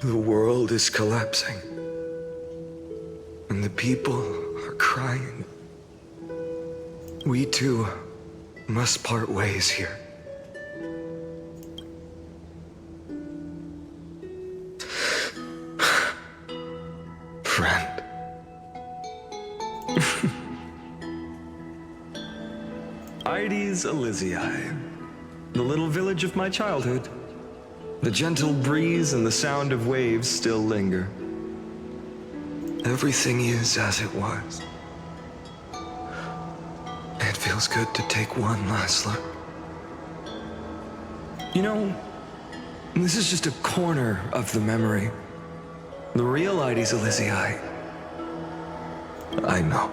The world is collapsing, and the people are crying. We too must part ways here. Friend. Ides Elysiae, the little village of my childhood. The gentle breeze and the sound of waves still linger. Everything is as it was. It feels good to take one last look. You know, this is just a corner of the memory. The real Ides Elysiae. I know.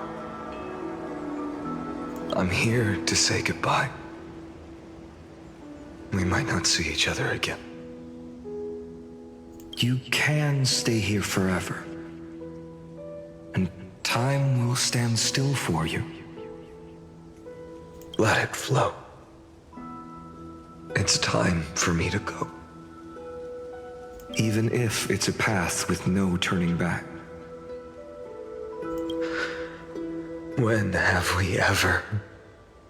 I'm here to say goodbye. We might not see each other again. You can stay here forever, and time will stand still for you. Let it flow. It's time for me to go. Even if it's a path with no turning back. When have we ever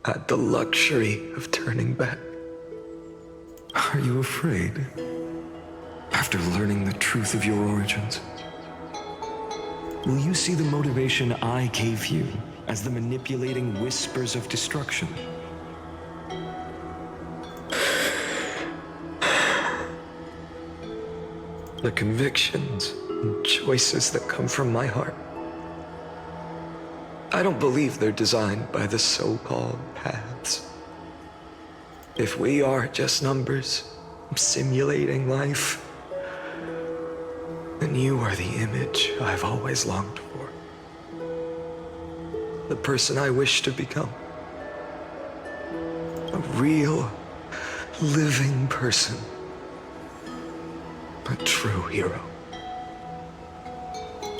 had the luxury of turning back? Are you afraid? After learning the truth of your origins, will you see the motivation I gave you as the manipulating whispers of destruction? The convictions and choices that come from my heart. I don't believe they're designed by the so-called paths. If we are just numbers simulating life, then you are the image I've always longed for. The person I wish to become. A real, living person. A true hero.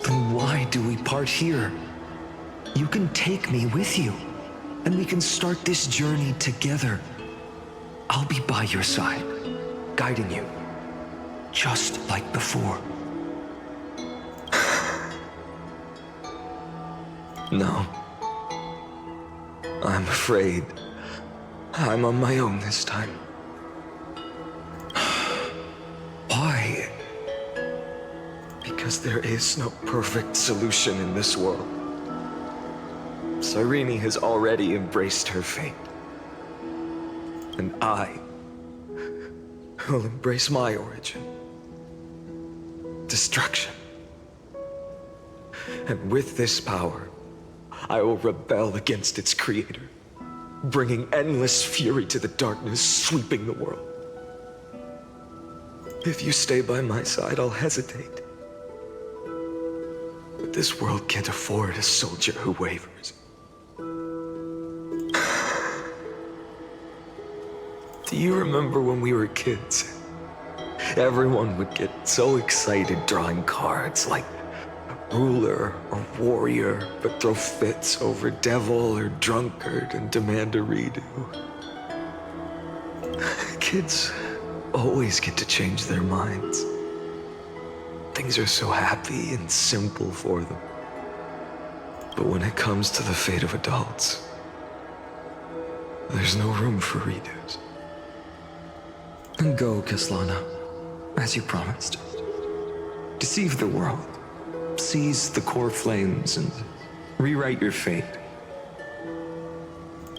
Then why do we part here? You can take me with you, and we can start this journey together. I'll be by your side, guiding you, just like before. No. I'm afraid I'm on my own this time. Why? Because there is no perfect solution in this world. Cyrene has already embraced her fate. And I will embrace my origin. Destruction. And with this power, I will rebel against its creator, bringing endless fury to the darkness sweeping the world. If you stay by my side, I'll hesitate. But this world can't afford a soldier who wavers. Do you remember when we were kids? Everyone would get so excited drawing cards like ruler or warrior, but throw fits over devil or drunkard and demand a redo. Kids always get to change their minds. Things are so happy and simple for them. But when it comes to the fate of adults, there's no room for redos. And go, Kislana, as you promised. Deceive the world. Seize the core flames and rewrite your fate.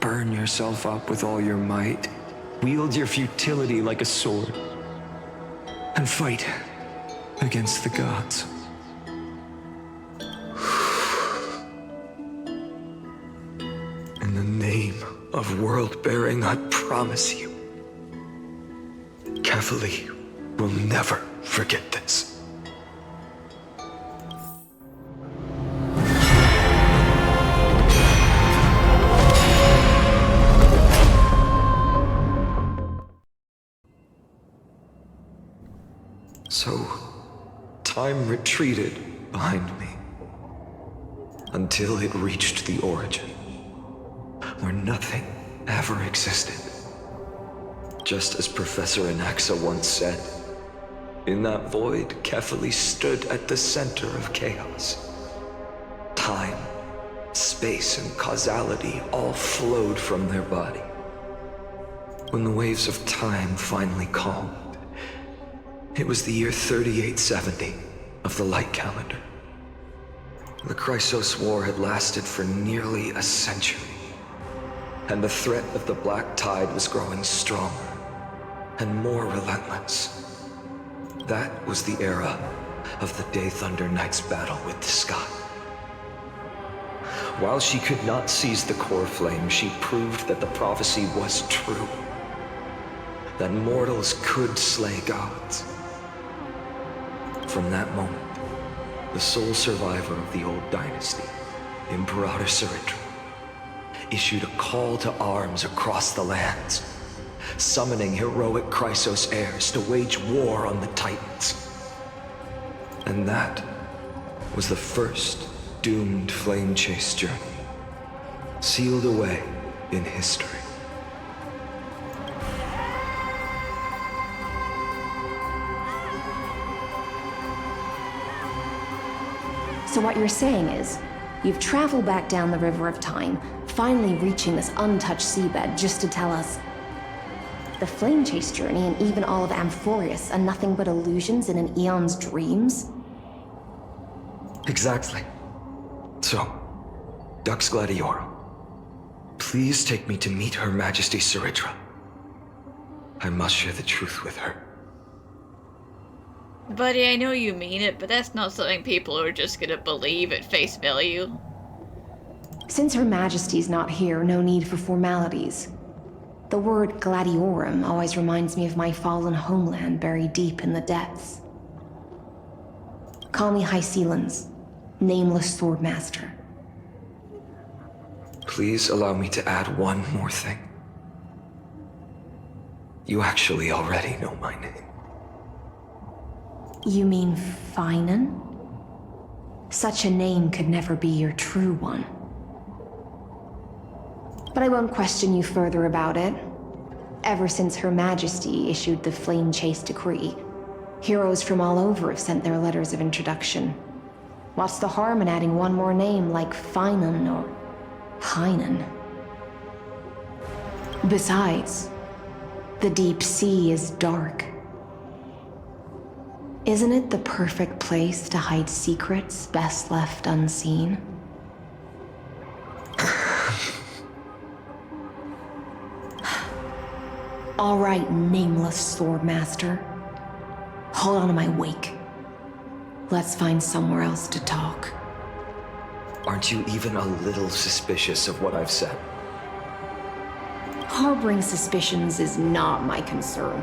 Burn yourself up with all your might. Wield your futility like a sword. And fight against the gods. In the name of world-bearing, I promise you, Cavalier will never forget this. So, time retreated behind me until it reached the origin, where nothing ever existed. Just as Professor Anaxa once said, In that void, Kefali stood at the center of chaos. Time, space, and causality all flowed from their body. When the waves of time finally calmed, it was the year 3870 of the light calendar. The Chrysos War had lasted for nearly a century, and the threat of the Black Tide was growing stronger and more relentless. That was the era of the Day Thunder Knight's battle with the sky. While she could not seize the core flame, she proved that the prophecy was true. That mortals could slay gods. From that moment, the sole survivor of the old dynasty, Imperator Ciridra, issued a call to arms across the lands, summoning heroic Chrysos heirs to wage war on the Titans. And that was the first doomed flame chase journey, sealed away in history. So what you're saying is, you've traveled back down the River of Time, finally reaching this untouched seabed just to tell us the flame chase journey and even all of Amphoreus are nothing but illusions in an eon's dreams? Exactly. So, Dux Gladiorum, please take me to meet Her Majesty Ciridra. I must share the truth with her. Buddy, I know you mean it, but that's not something people are just gonna believe at face value. Since Her Majesty's not here, no need for formalities. The word Gladiorum always reminds me of my fallen homeland buried deep in the depths. Call me High Sealans, Nameless Swordmaster. Please allow me to add one more thing. You actually already know my name. You mean Phainon? Such a name could never be your true one. But I won't question you further about it. Ever since Her Majesty issued the Flame Chase Decree, heroes from all over have sent their letters of introduction. What's the harm in adding one more name like Phainon or Phainon? Besides, the deep sea is dark. Isn't it the perfect place to hide secrets best left unseen? All right, Nameless Swordmaster. Hold on to my wake. Let's find somewhere else to talk. Aren't you even a little suspicious of what I've said? Harboring suspicions is not my concern.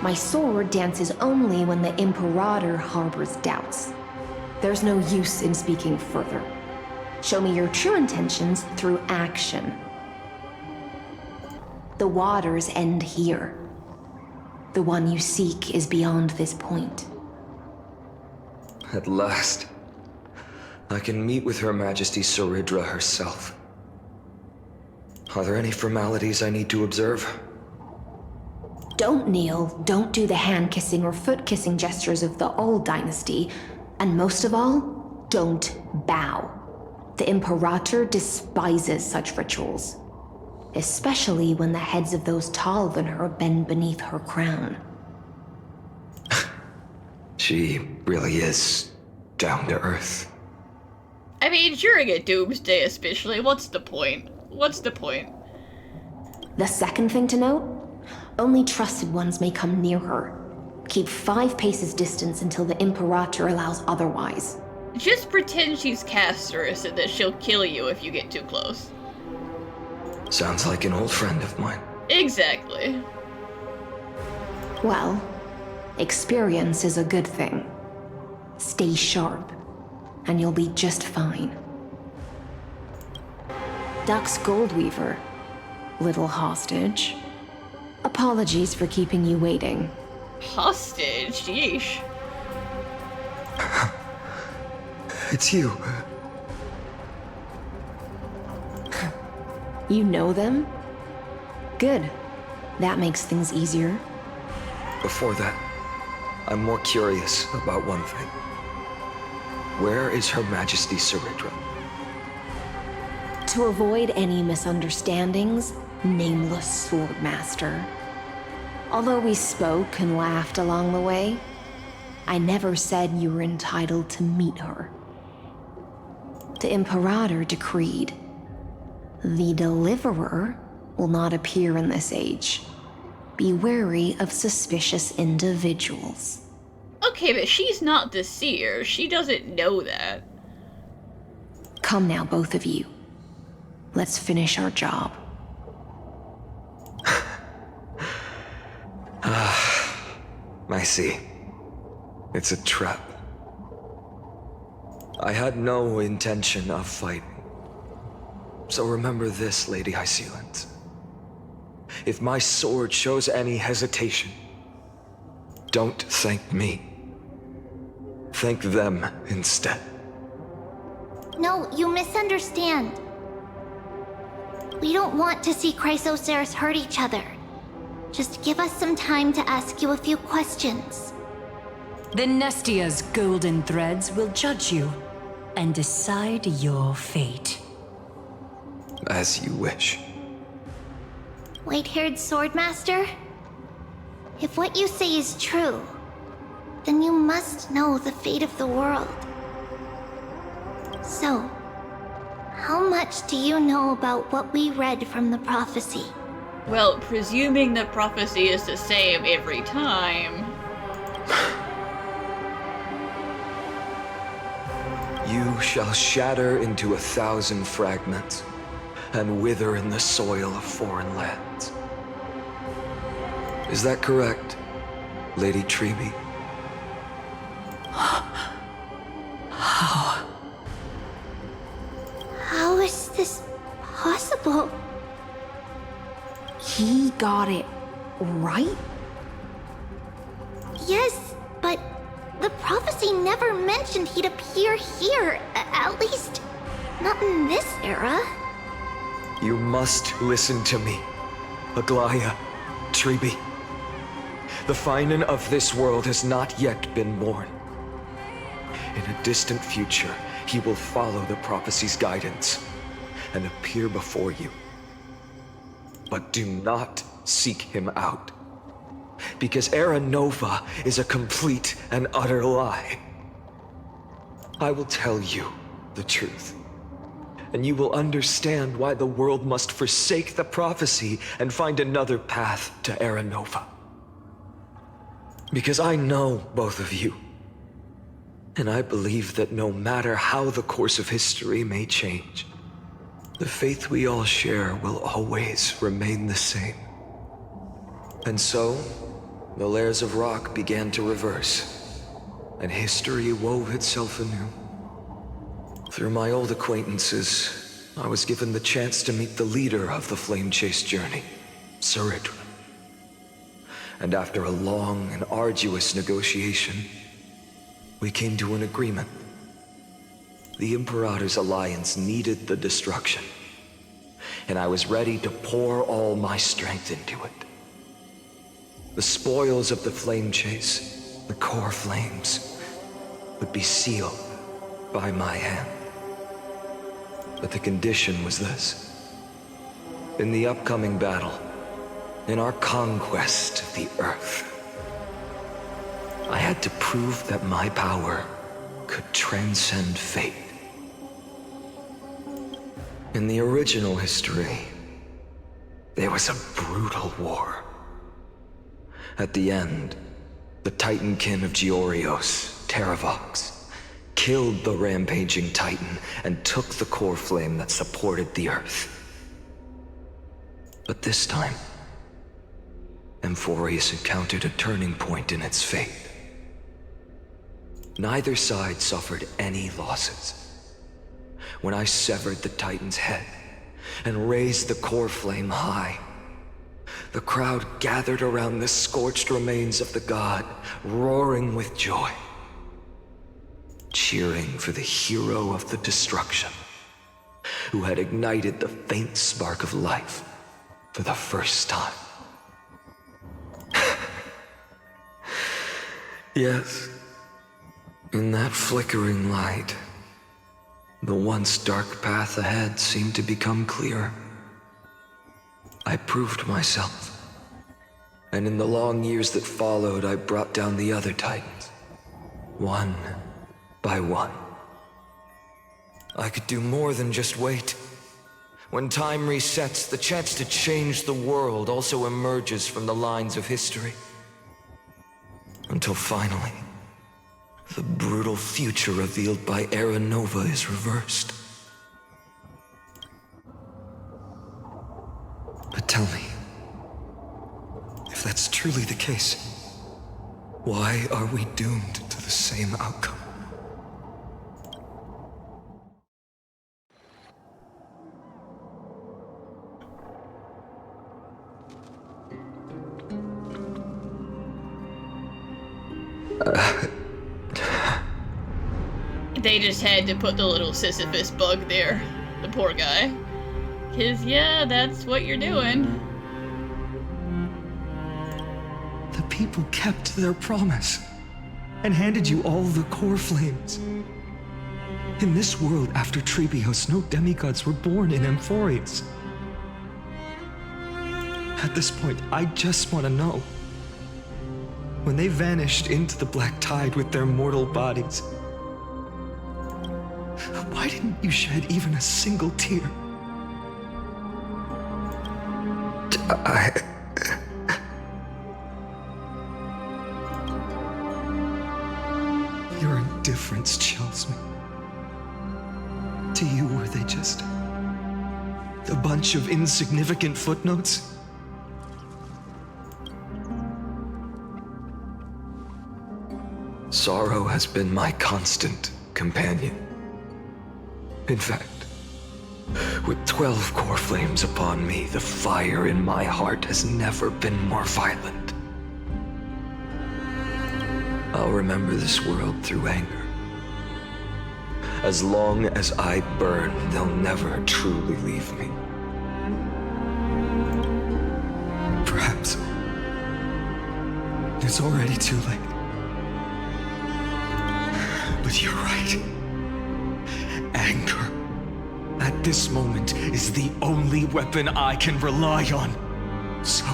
My sword dances only when the Imperator harbors doubts. There's no use in speaking further. Show me your true intentions through action. The waters end here. The one you seek is beyond this point. At last, I can meet with Her Majesty Ciridra herself. Are there any formalities I need to observe? Don't kneel, don't do the hand-kissing or foot-kissing gestures of the old dynasty, and most of all, don't bow. The Imperator despises such rituals. Especially when the heads of those taller than her bend beneath her crown. She really is down to earth. I mean, during a doomsday especially, what's the point? What's the point? The second thing to note, only trusted ones may come near her. Keep 5 paces distance until the Imperator allows otherwise. Just pretend she's Casterus and that she'll kill you if you get too close. Sounds like an old friend of mine. Exactly. Well, experience is a good thing. Stay sharp, and you'll be just fine. Dux Goldweaver, little hostage. Apologies for keeping you waiting. Hostage? Yeesh. It's you. You know them? Good. That makes things easier. before that, I'm more curious about one thing. Where is Her Majesty Saridra? To avoid any misunderstandings, nameless Swordmaster. Although we spoke and laughed along the way, I never said you were entitled to meet her. The Imperator decreed, the Deliverer will not appear in this age. Be wary of suspicious individuals. Okay, but she's not the seer. She doesn't know that. Come now, both of you. Let's finish our job. I see. It's a trap. I had no intention of fighting. So remember this, Lady Hysealant. If my sword shows any hesitation, don't thank me. Thank them instead. No, you misunderstand. We don't want to see Chrysoceras hurt each other. Just give us some time to ask you a few questions. Then Nestia's golden threads will judge you and decide your fate. As you wish. White-haired Swordmaster? If what you say is true, then you must know the fate of the world. So, how much do you know about what we read from the prophecy? Well, presuming the prophecy is the same every time. You shall shatter into 1,000 fragments and wither in the soil of foreign lands. Is that correct, Lady Treeby? How is this possible? He got it right? Yes, but the prophecy never mentioned he'd appear here. At least, not in this era. You must listen to me, Aglaya, Treeby. The Phainon of this world has not yet been born. In a distant future, he will follow the prophecy's guidance and appear before you. But do not seek him out, because Era Nova is a complete and utter lie. I will tell you the truth, and you will understand why the world must forsake the prophecy and find another path to Era Nova. Because I know both of you, and I believe that no matter how the course of history may change, the faith we all share will always remain the same. And so, the layers of rock began to reverse, and history wove itself anew. Through my old acquaintances, I was given the chance to meet the leader of the Flame Chase journey, Saridra. And after a long and arduous negotiation, we came to an agreement. The Imperator's alliance needed the destruction, and I was ready to pour all my strength into it. The spoils of the Flame Chase, the core flames, would be sealed by my hand. But the condition was this. In the upcoming battle, in our conquest of the Earth, I had to prove that my power could transcend fate. In the original history, there was a brutal war. At the end, the Titankin of Georios, Terravox, killed the rampaging Titan and took the core flame that supported the Earth. But this time, Amphoreus encountered a turning point in its fate. Neither side suffered any losses. When I severed the Titan's head and raised the core flame high, the crowd gathered around the scorched remains of the god, roaring with joy, cheering for the hero of the destruction, who had ignited the faint spark of life for the first time. Yes. In that flickering light, the once dark path ahead seemed to become clearer. I proved myself. And in the long years that followed, I brought down the other titans. One by one. I could do more than just wait. When time resets, the chance to change the world also emerges from the lines of history. Until finally, the brutal future revealed by Era Nova is reversed. But tell me, if that's truly the case, why are we doomed to the same outcome? They just had to put the little Sisyphus bug there. The poor guy. 'Cause yeah, that's what you're doing. The people kept their promise and handed you all the core flames. In this world after Trebios, no demigods were born in Amphoreus. At this point, I just want to know. When they vanished into the black tide with their mortal bodies, why didn't you shed even a single tear? Your indifference chills me. To you, were they just a bunch of insignificant footnotes? Sorrow has been my constant companion. In fact, with 12 core flames upon me, the fire in my heart has never been more violent. I'll remember this world through anger. As long as I burn, they'll never truly leave me. Perhaps it's already too late. But you're right. Anger, at this moment, is the only weapon I can rely on. So,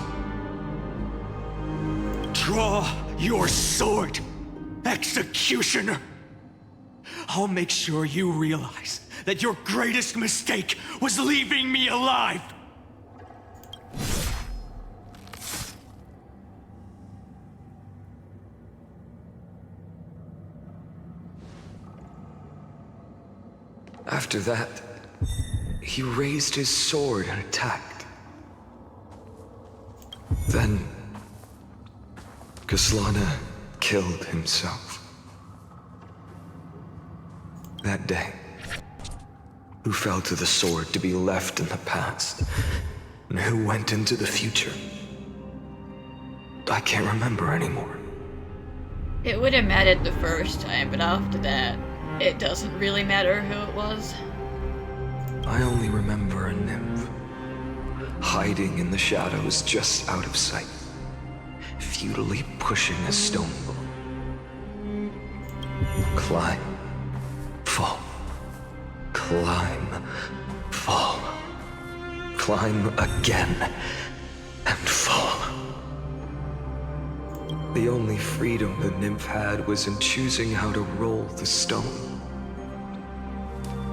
draw your sword, executioner. I'll make sure you realize that your greatest mistake was leaving me alive. After that, he raised his sword and attacked. Then, Kaslana killed himself. That day, who fell to the sword to be left in the past, and who went into the future, I can't remember anymore. It would have mattered the first time, but after that, it doesn't really matter who it was. I only remember a nymph, hiding in the shadows just out of sight, futilely pushing a stone ball. Climb, fall, climb, fall, climb again, and fall. The only freedom the nymph had was in choosing how to roll the stone.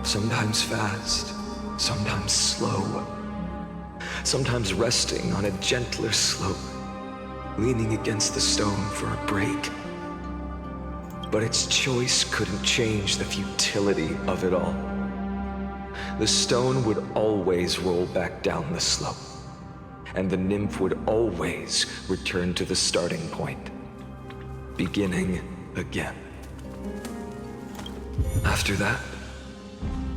Sometimes fast, sometimes slow. Sometimes resting on a gentler slope, leaning against the stone for a break. But its choice couldn't change the futility of it all. The stone would always roll back down the slope, and the nymph would always return to the starting point, beginning again. After that,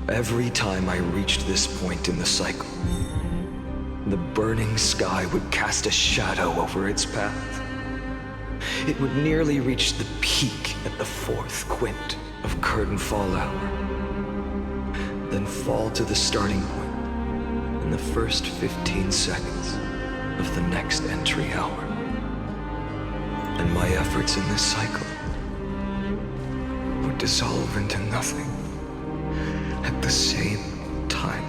every time I reached this point in the cycle, the burning sky would cast a shadow over its path. It would nearly reach the peak at the 4th quint of curtain fall hour, then fall to the starting point in the first 15 seconds of the next entry hour. And my efforts in this cycle dissolve into nothing at the same time.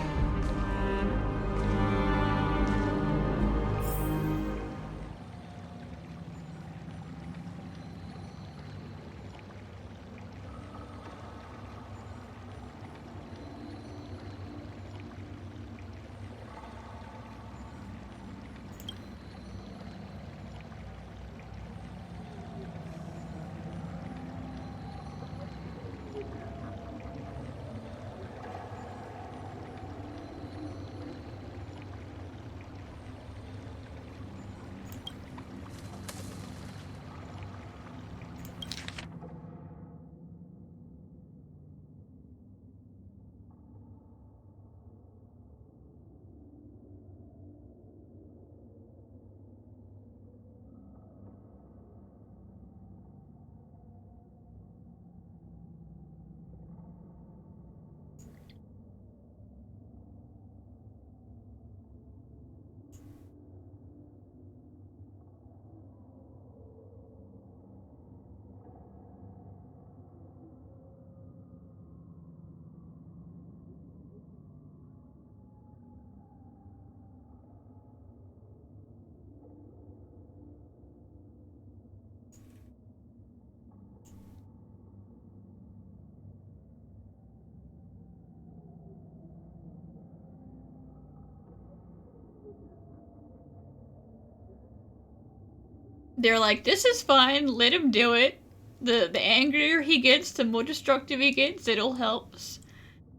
They're like, this is fine, let him do it. The angrier he gets, the more destructive he gets, it all helps.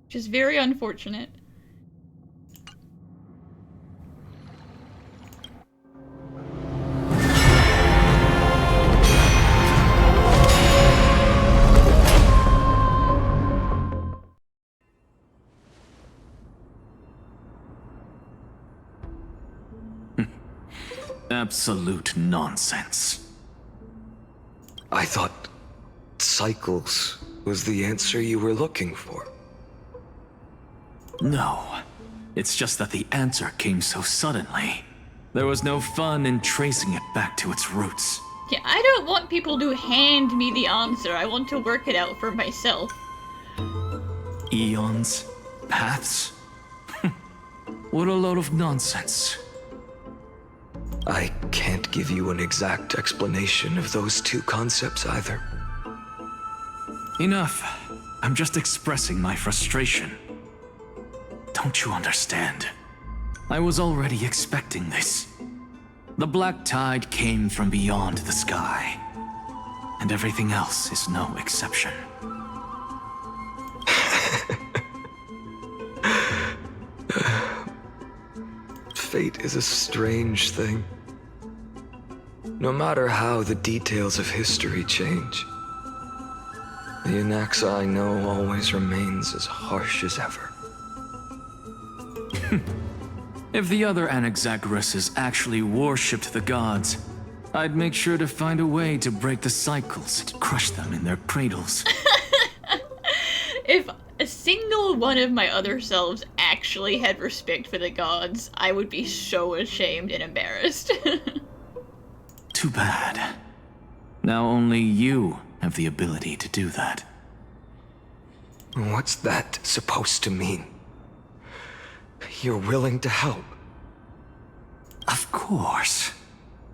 Which is very unfortunate. Absolute nonsense. I thought cycles was the answer you were looking for. No. It's just that the answer came so suddenly. There was no fun in tracing it back to its roots. Yeah, I don't want people to hand me the answer. I want to work it out for myself. Eons? Paths? What a load of nonsense. I can't give you an exact explanation of those two concepts either. Enough. I'm just expressing my frustration. Don't you understand? I was already expecting this. The black tide came from beyond the sky, and everything else is no exception. Fate is a strange thing. No matter how the details of history change, the Anaxa I know always remains as harsh as ever. If the other Anaxagoras actually worshipped the gods, I'd make sure to find a way to break the cycles and crush them in their cradles. If a single one of my other selves actually had respect for the gods, I would be so ashamed and embarrassed. Too bad. Now only you have the ability to do that. What's that supposed to mean? You're willing to help? Of course.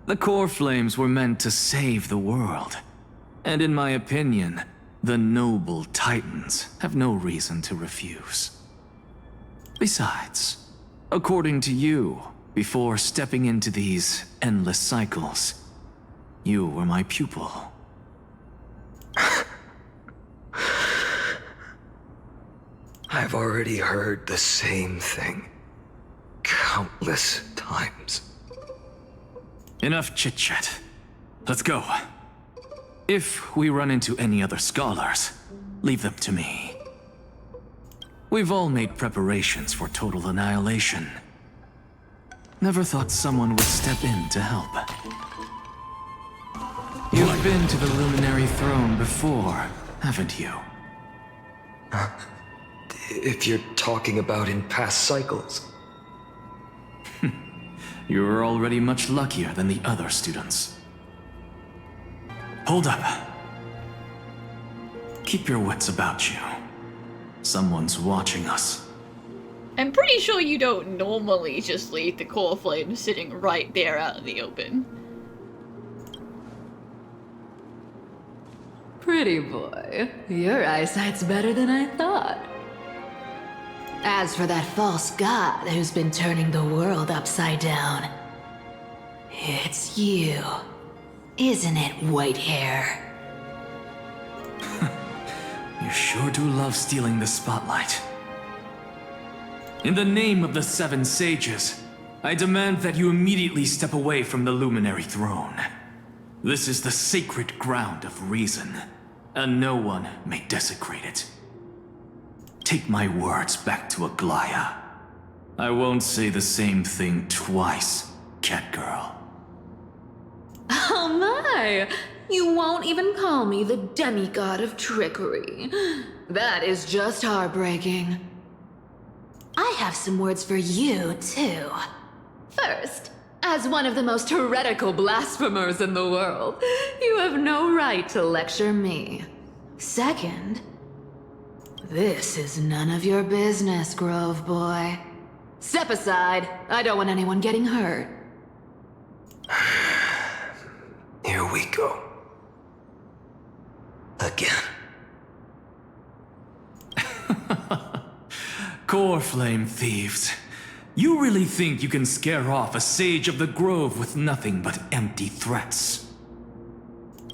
The core flames were meant to save the world. And in my opinion, the noble titans have no reason to refuse. Besides, according to you, before stepping into these endless cycles, you were my pupil. I've already heard the same thing countless times. Enough chit-chat. Let's go. If we run into any other scholars, leave them to me. We've all made preparations for total annihilation. Never thought someone would step in to help. You've been to the Luminary Throne before, haven't you? If you're talking about in past cycles. You're already much luckier than the other students. Hold up. Keep your wits about you. Someone's watching us. I'm pretty sure you don't normally just leave the core flame sitting right there out in the open. Pretty boy, your eyesight's better than I thought. As for that false god who's been turning the world upside down, it's you, isn't it, Whitehair? You sure do love stealing the spotlight. In the name of the Seven Sages, I demand that you immediately step away from the Luminary Throne. This is the sacred ground of reason, and no one may desecrate it. Take my words back to Aglaya. I won't say the same thing twice, Catgirl. Oh my! You won't even call me the demigod of trickery. That is just heartbreaking. I have some words for you, too. First, as one of the most heretical blasphemers in the world, you have no right to lecture me. Second, this is none of your business, Grove Boy. Step aside. I don't want anyone getting hurt. Here we go. Again. Core Flame thieves. You really think you can scare off a sage of the grove with nothing but empty threats?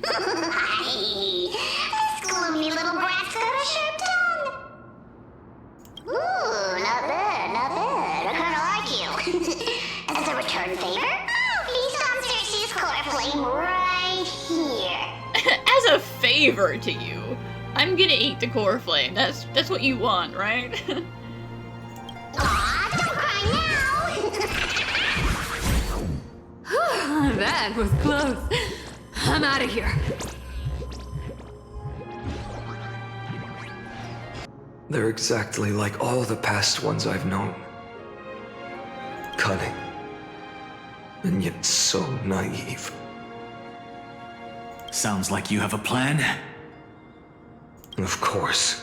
This gloomy little brat's got a sharp tongue. Ooh, not bad, not bad. I kinda like you. As a return favor, please come Cersei's core flame right here. As a favor to you, I'm gonna eat the core flame. That's what you want, right? Aw, don't cry now. That was close. I'm out of here. They're exactly like all the past ones I've known. Cunning. And yet so naive. Sounds like you have a plan. Of course.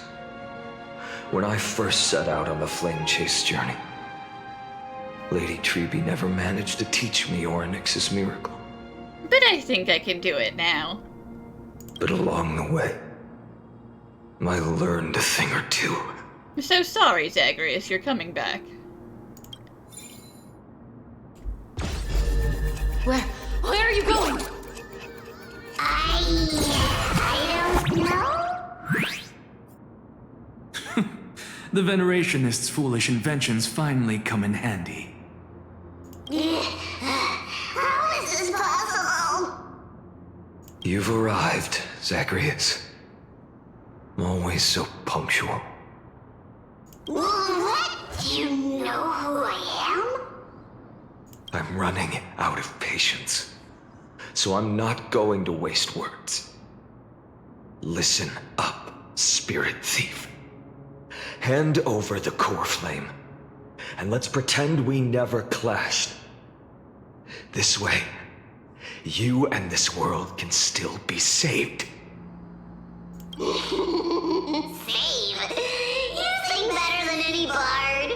When I first set out on the flame chase journey, Lady Treby never managed to teach me Orynyx's miracle. But I think I can do it now. But along the way, I learned a thing or two. I'm so sorry, Zagreus, you're coming back. Where are you going? I don't know. The Venerationists' foolish inventions finally come in handy. How is this possible? You've arrived, Zagreus. Always so punctual. What? Do you know who I am? I'm running out of patience. So I'm not going to waste words. Listen up, spirit thief. Hand over the core flame, and let's pretend we never clashed. This way, you and this world can still be saved. Save? You sing better than any bard.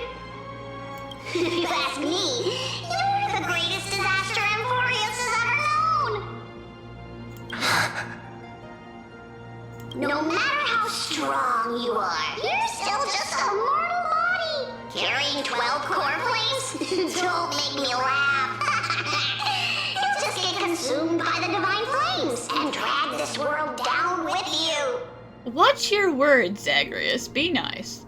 If you ask me, you're the greatest disaster Amphoreus has ever known. No matter how strong you are, you're still just a mortal body. Carrying 12 core flames? Don't make me laugh. You'll just get consumed by the divine flames and drag this world down with you. Watch your words, Zagreus. Be nice.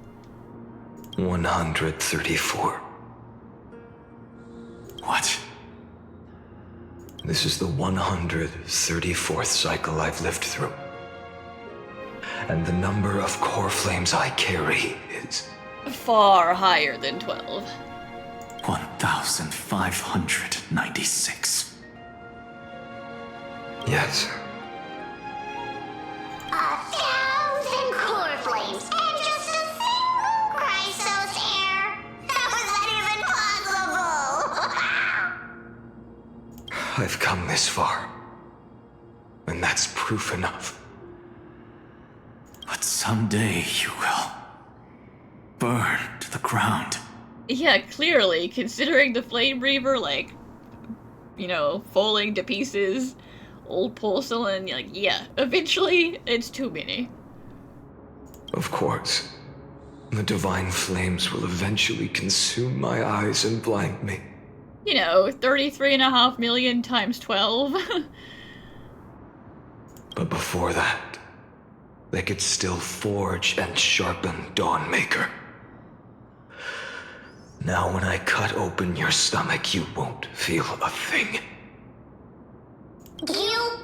134. What? This is the 134th cycle I've lived through. And the number of core flames I carry is... Far higher than 12. 1,596. Yes. 1,000 core flames and just a single Chrysos heir. How is that even possible? I've come this far. And that's proof enough. But someday you will burn to the ground. Yeah, clearly, considering the Flame Reaver, like, you know, falling to pieces, old porcelain, like, yeah, eventually it's too many. Of course. The divine flames will eventually consume my eyes and blind me. You know, 33.5 million times 12. But before that, they could still forge and sharpen Dawnmaker. Now when I cut open your stomach, you won't feel a thing. You...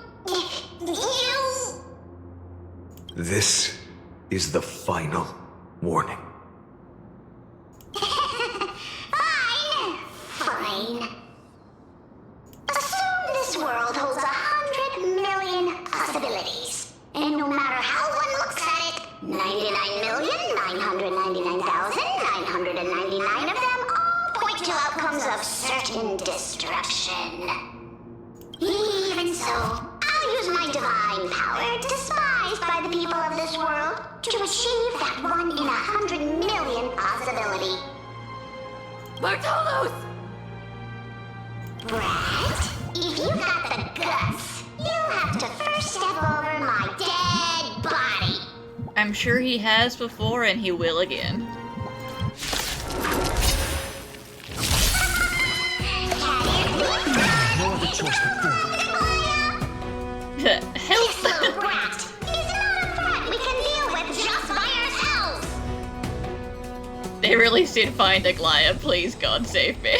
This is the final warning. Fine. Assume this world holds 100 million possibilities. And no matter how one looks at it, 99,999,999 of them all point to outcomes of certain destruction. Even so, I'll use my divine power, despised by the people of this world, to achieve that 1 in 100 million possibility. Bartolos! Brett, if you got the guts, you'll have to first step over my dead body. I'm sure he has before and he will again. No other choice but forward. Help! This little brat is not a threat we can deal with just by ourselves. They really should find Aglaya, please God save me.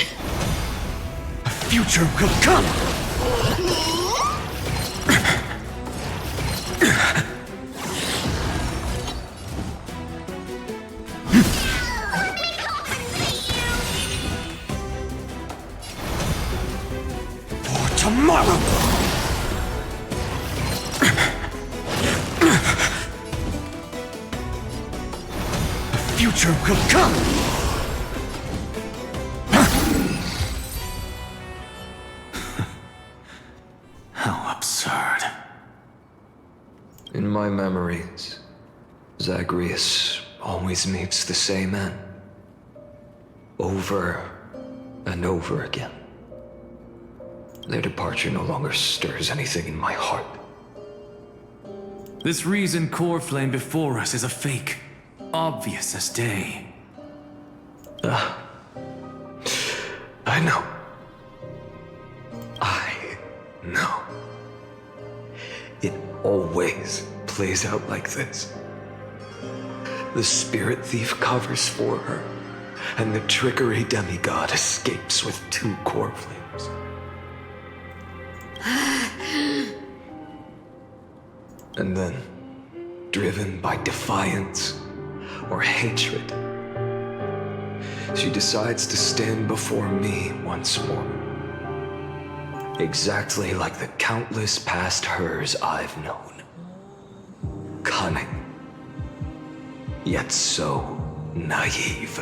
A future will come! Let me compensate you. For tomorrow! A future will come! How absurd. In my memories, Zagreus always meets the same end. Over and over again. Their departure no longer stirs anything in my heart. This reason core flame before us is a fake. Obvious as day. I know. I know. It always plays out like this. The spirit thief covers for her, and the trickery demigod escapes with 2 core flames. And then, driven by defiance or hatred, she decides to stand before me once more. Exactly like the countless past hers I've known. Cunning, yet so naive.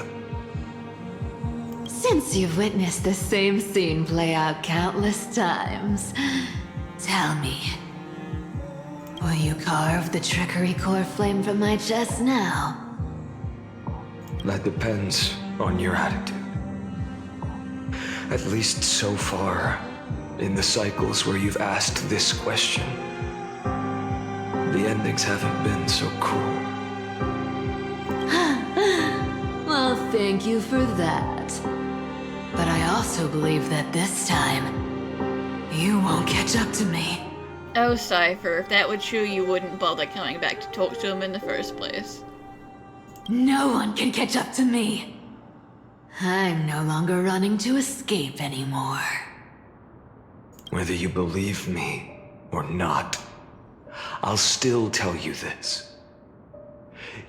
Since you've witnessed the same scene play out countless times, tell me, will you carve the trickery core flame from my chest now? That depends on your attitude. At least so far, in the cycles where you've asked this question, the endings haven't been so cruel. Well, thank you for that. But I also believe that this time, you won't catch up to me. Oh, Cypher, if that were true, you wouldn't bother coming back to talk to him in the first place. No one can catch up to me. I'm no longer running to escape anymore. Whether you believe me or not, I'll still tell you this.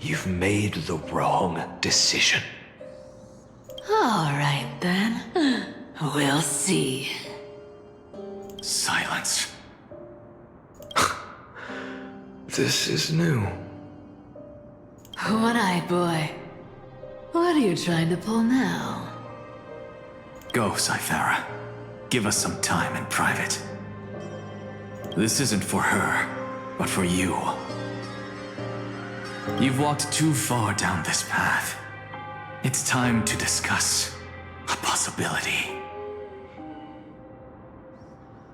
You've made the wrong decision. All right, then. We'll see. Silence. This is new. One-eyed boy. What are you trying to pull now? Go, Cyphera. Give us some time in private. This isn't for her, but for you. You've walked too far down this path. It's time to discuss a possibility.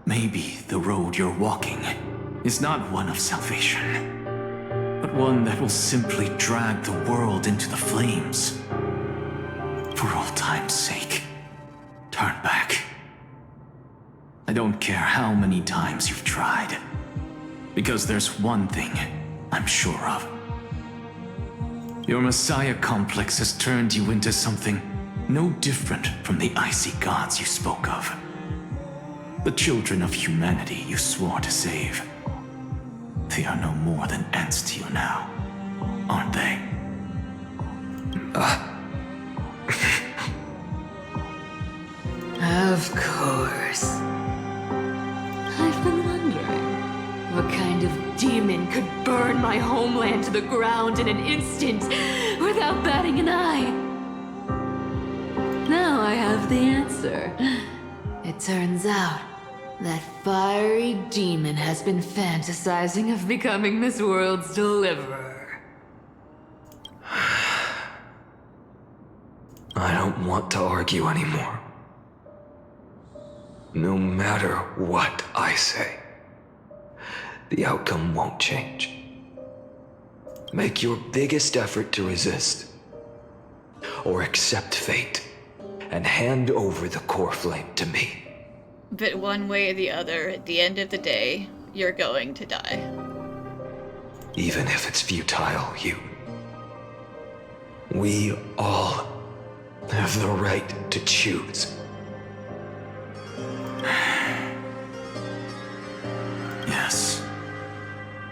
Maybe the road you're walking is not one of salvation, but one that will simply drag the world into the flames. For old time's sake, turn back. I don't care how many times you've tried, because there's one thing I'm sure of. Your Messiah complex has turned you into something no different from the icy gods you spoke of. The children of humanity you swore to save. They are no more than ants to you now, aren't they? Of course. I've been wondering, what kind of demon could burn my homeland to the ground in an instant without batting an eye? Now I have the answer. It turns out that fiery demon has been fantasizing of becoming this world's deliverer. I don't want to argue anymore. No matter what I say, the outcome won't change. Make your biggest effort to resist, or accept fate, and hand over the core flame to me. But one way or the other, at the end of the day, you're going to die. Even if it's futile, we all have the right to choose. Yes.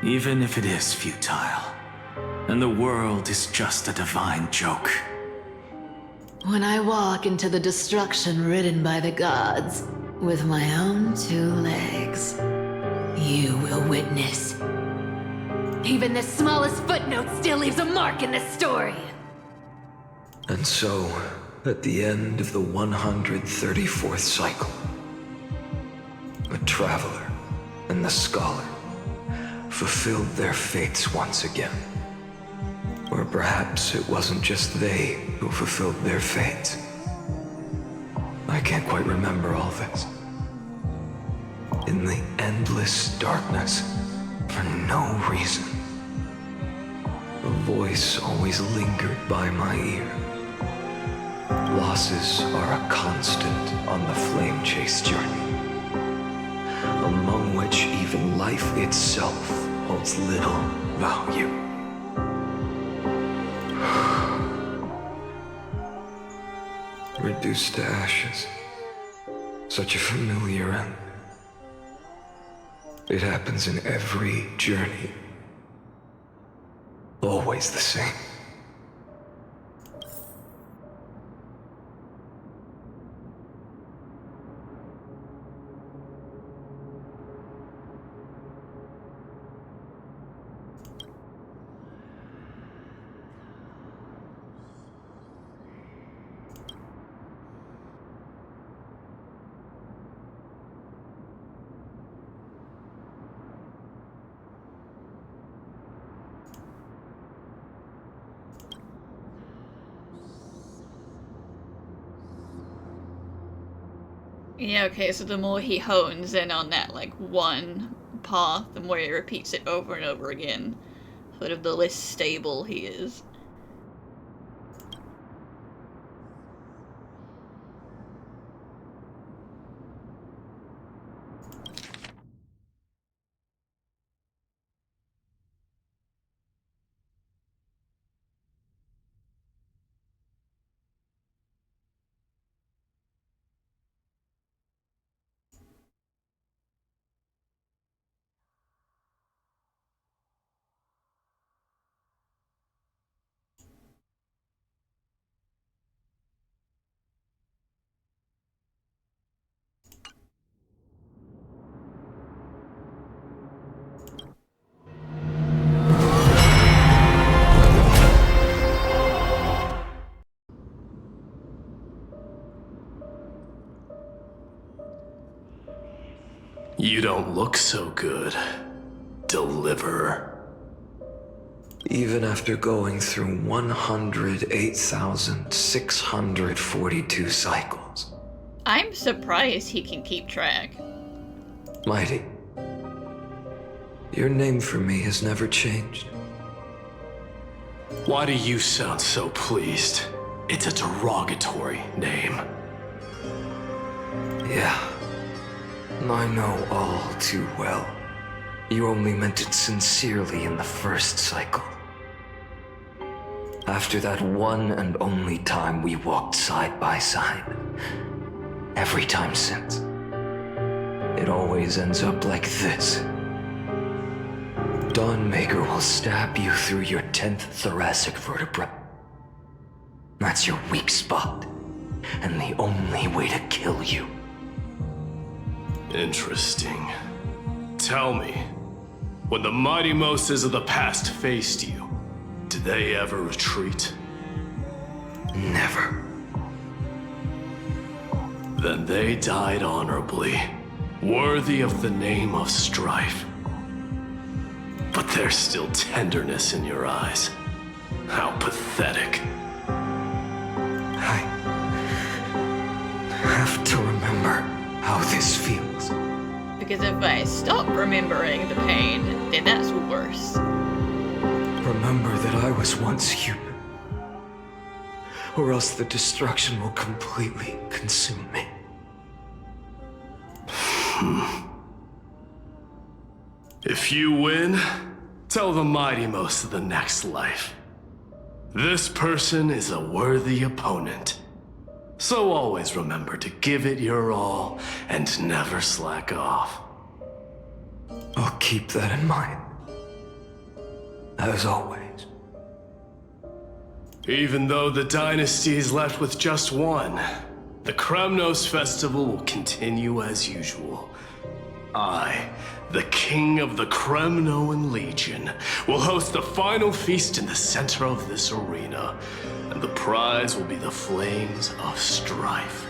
Even if it is futile, and the world is just a divine joke. When I walk into the destruction ridden by the gods, with my own 2 legs, you will witness. Even the smallest footnote still leaves a mark in this story. And so, at the end of the 134th cycle, the Traveler and the Scholar fulfilled their fates once again. Or perhaps it wasn't just they who fulfilled their fates. I can't quite remember all this. In the endless darkness, for no reason, a voice always lingered by my ear. Losses are a constant on the flame chase journey, among which even life itself holds little value. Reduced to ashes. Such a familiar end. It happens in every journey. Always the same. Yeah, okay, so the more he hones in on that, like, one path, the more he repeats it over and over again, sort of the less stable he is. You don't look so good, Deliverer. Even after going through 108,642 cycles. I'm surprised he can keep track. Mighty, your name for me has never changed. Why do you sound so pleased? It's a derogatory name. Yeah, I know all too well. You only meant it sincerely in the first cycle. After that one and only time we walked side by side. Every time since. It always ends up like this. Dawnmaker will stab you through your 10th thoracic vertebra. That's your weak spot, and the only way to kill you. Interesting. Tell me, when the mighty Moses of the past faced you, did they ever retreat? Never. Then they died honorably, worthy of the name of strife. But there's still tenderness in your eyes. How pathetic. I have to remember how this feels. Because if I stop remembering the pain, then that's worse. Remember that I was once human. Or else the destruction will completely consume me. If you win, tell the mighty most of the next life. This person is a worthy opponent. So always remember to give it your all and never slack off. I'll keep that in mind. As always. Even though the dynasty is left with just one, the Kremnos festival will continue as usual. I, the king of the Kremnoan Legion, will host the final feast in the center of this arena, and the prize will be the flames of strife.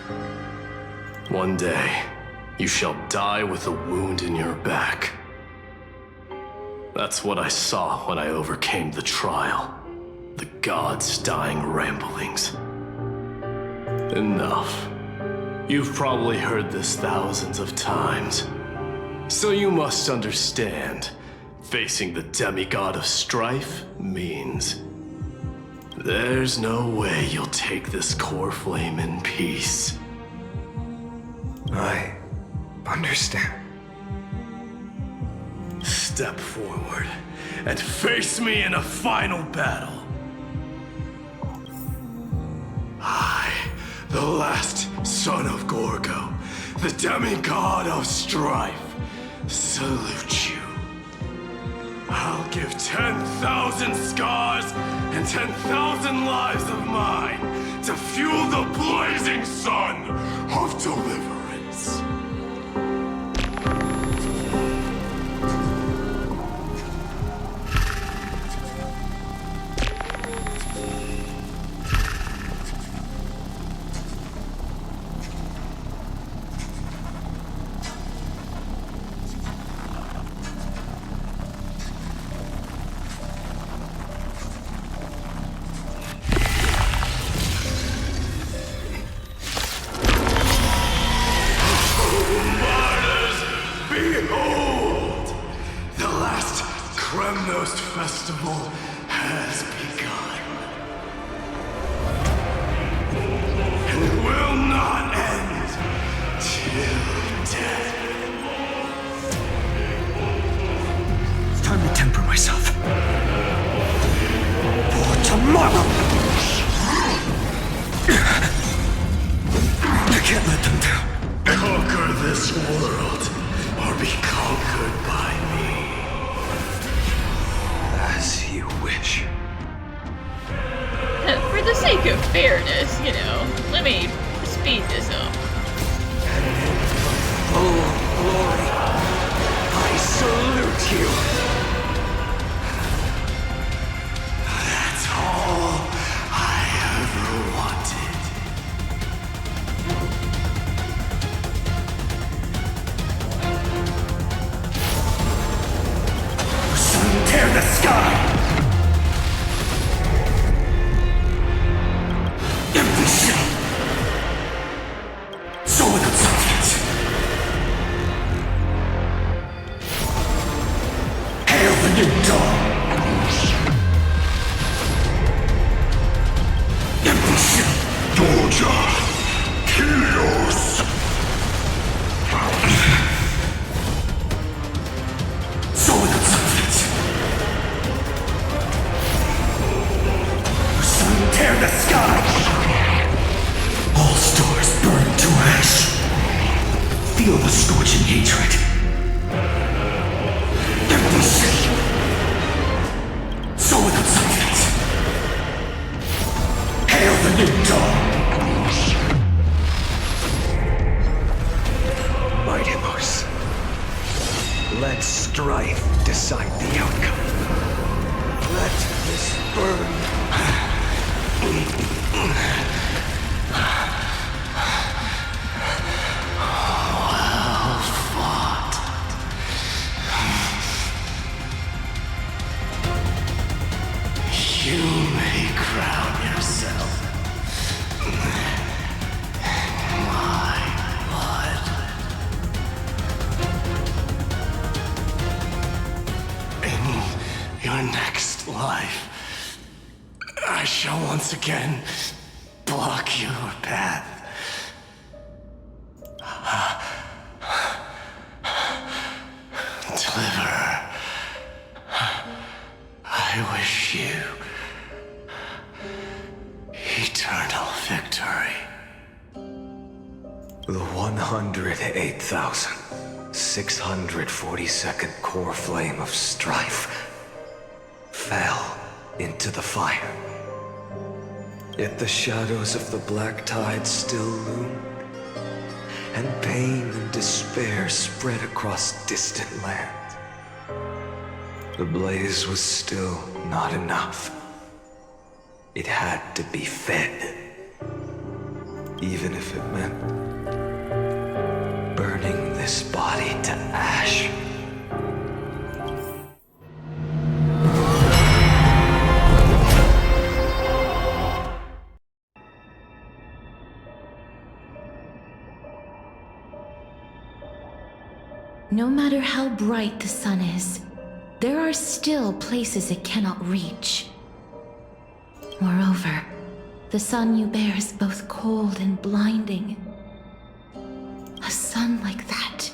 One day, you shall die with a wound in your back. That's what I saw when I overcame the trial. The gods' dying ramblings. Enough. You've probably heard this thousands of times. So you must understand, facing the demigod of strife means there's no way you'll take this core flame in peace. I understand. Step forward and face me in a final battle. I, the last son of Gorgo, the demigod of strife, salute you. I'll give 10,000 scars and 10,000 lives of mine to fuel the blazing sun of deliverance. Behold! The last Kremnos festival has begun. And it will not end till death. It's time to temper myself. For tomorrow! I can't let them down. Conquer this world, or be conquered by me. As you wish. For the sake of fairness, you know, let me speed this up. Full glory, I salute you. That's all I ever wanted. Tear the sky! new dawn. Doja, Helios. So without substance. The sun tear the sky. All stars burn to ash. Feel the scorching hatred. Empty sea. So without substance. Hail the new dawn. Mighty Horse. Let strife decide the outcome. Let this burn. Well fought. You may crown yourself. My blood. In your next life, I shall once again block your path. Deliverer, I wish you eternal victory. The 108,642nd core flame of strife fell into the fire. Yet the shadows of the black tide still loomed, and pain and despair spread across distant lands. The blaze was still not enough. It had to be fed, even if it meant burning this body to ash. No matter how bright the sun is, there are still places it cannot reach. Moreover, the sun you bear is both cold and blinding. A sun like that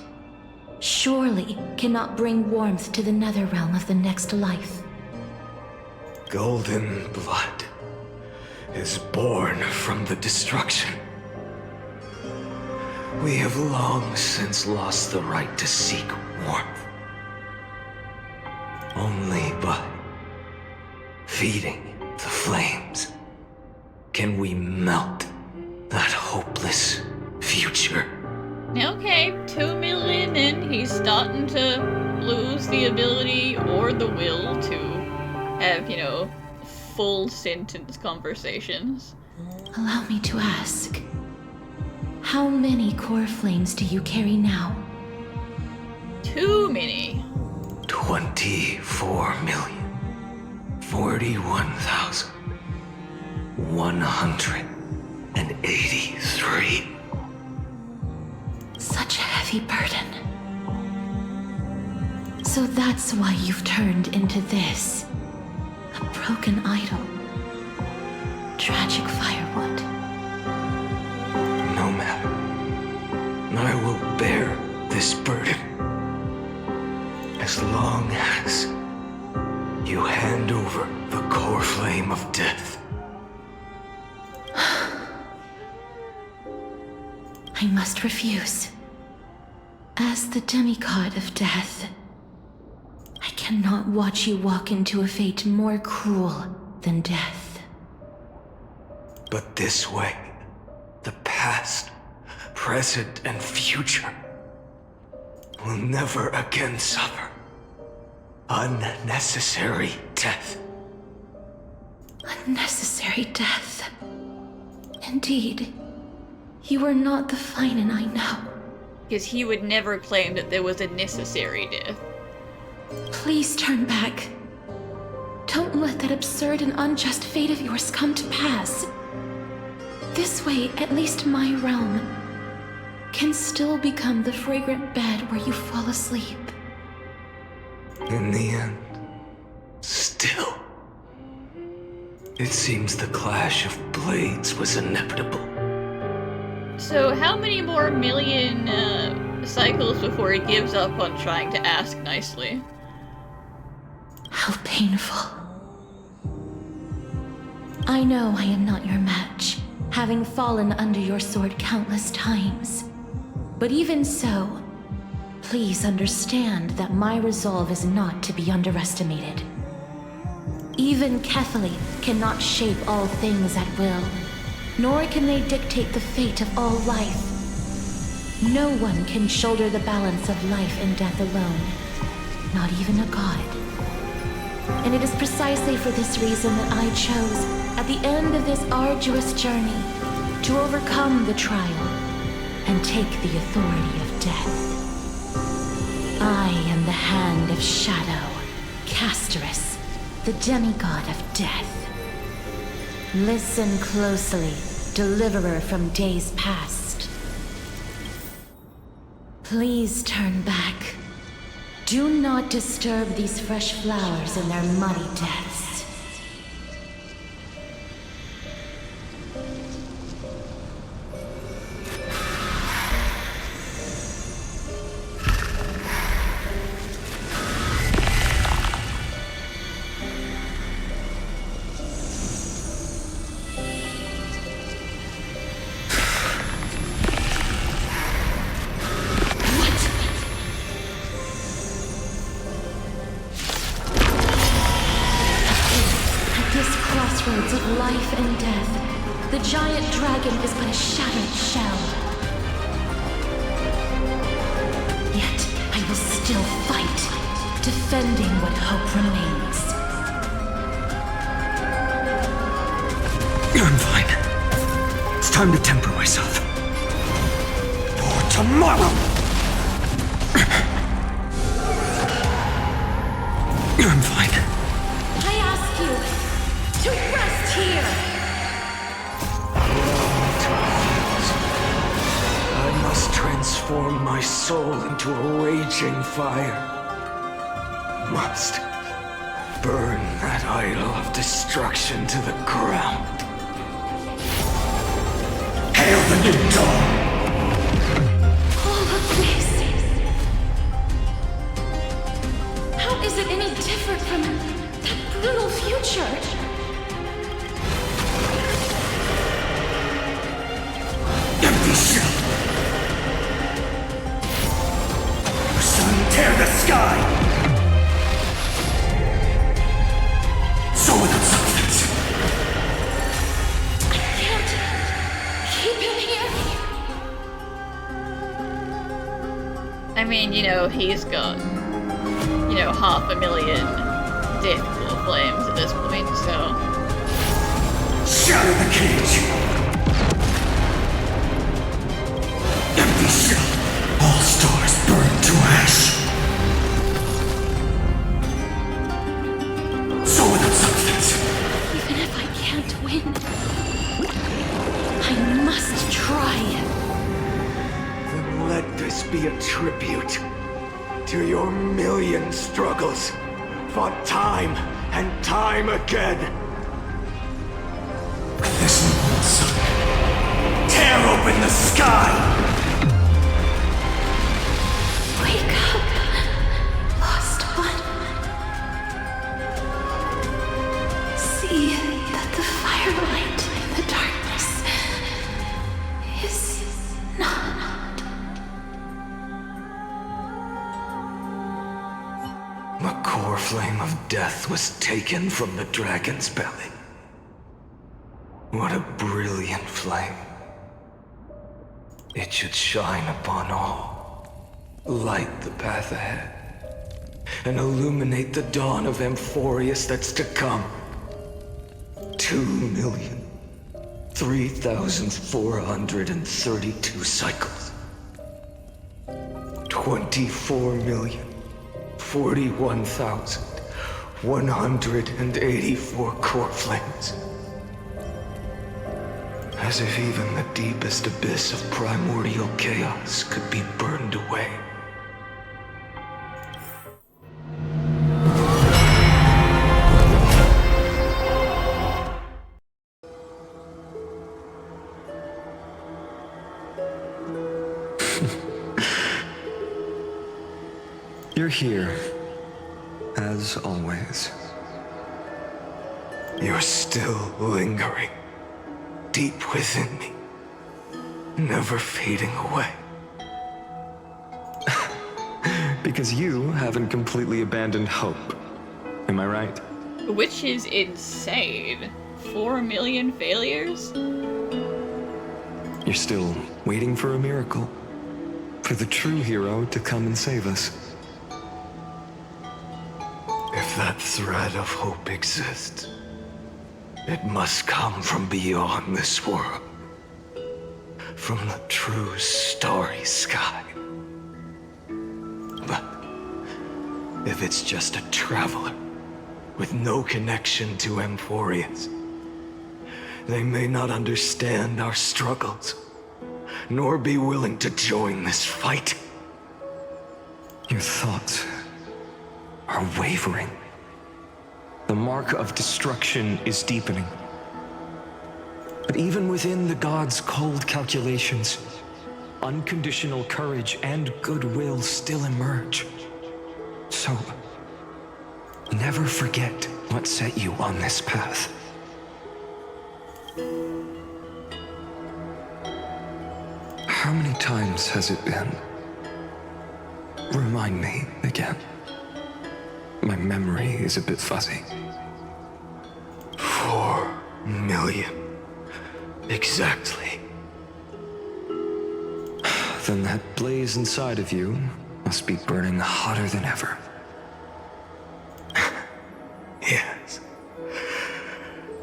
surely cannot bring warmth to the nether realm of the next life. Golden blood is born from the destruction. We have long since lost the right to seek warmth. Only by feeding the flames can we melt that hopeless future. Okay, 2 million in, he's starting to lose the ability or the will to have, you know, full sentence conversations. Allow me to ask, how many core flames do you carry now? Too many. 24,041,183. Such a heavy burden. So that's why you've turned into this. A broken idol. Tragic firewood. No matter. I will bear this burden. As long as you hand over the core flame of death. I must refuse. As the demigod of death, I cannot watch you walk into a fate more cruel than death. But this way, the past, present, and future will never again suffer unnecessary death. Unnecessary death. Indeed, you are not the Phainon I know. Because he would never claim that there was a necessary death. Please turn back. Don't let that absurd and unjust fate of yours come to pass. This way, at least my realm can still become the fragrant bed where you fall asleep. In the end, still. It seems the clash of blades was inevitable. So how many more million cycles before he gives up on trying to ask nicely? How painful. I know I am not your match, having fallen under your sword countless times. But even so, please understand that my resolve is not to be underestimated. Even Kethely cannot shape all things at will, nor can they dictate the fate of all life. No one can shoulder the balance of life and death alone, not even a god. And it is precisely for this reason that I chose, at the end of this arduous journey, to overcome the trial and take the authority of death. I am the Hand of Shadow, Castorus, the demigod of death. Listen closely, deliverer from days past. Please turn back. Do not disturb these fresh flowers in their muddy deaths. Of life and death, the giant dragon is but a shattered shell. Yet I will still fight, defending what hope remains. I'm fine. It's time to temper myself. For tomorrow! I'm fine. I ask you to rest here! I must transform my soul into a raging fire. Must burn that idol of destruction to the ground. Hail the new dawn! All of this... How is it any different from that brutal future? Empty shell! Sun, tear the sky! So without substance. I can't keep him here. I mean, he's got, 500,000 deathful flames at this point, so... Shatter the cage! Empty shell! All stars burn to ash! So without substance. Even if I can't win, I must try. Then let this be a tribute to your million struggles, fought time and time again. This new sun, tear open the sky! Wake up, lost one. See that the firelight in the darkness is not. The core flame of death was taken from the dragon's belly. What a brilliant flame. It should shine upon all, light the path ahead, and illuminate the dawn of Amphoreus that's to come. 2,003,432 cycles. 24,041,184 core flames. As if even the deepest abyss of primordial chaos could be burned away. you're here, as always. You're still lingering, deep within me, never fading away. Because you haven't completely abandoned hope. Am I right? Which is insane. 4 million failures? You're still waiting for a miracle. For the true hero to come and save us. If that thread of hope exists, it must come from beyond this world. From the true starry sky. But if it's just a traveler with no connection to Amphoreus, they may not understand our struggles, nor be willing to join this fight. Your thoughts are wavering. The mark of destruction is deepening. But even within the gods' cold calculations, unconditional courage and goodwill still emerge. So, never forget what set you on this path. How many times has it been? Remind me again. My memory is a bit fuzzy. 4 million. Exactly. Then that blaze inside of you must be burning hotter than ever. Yes.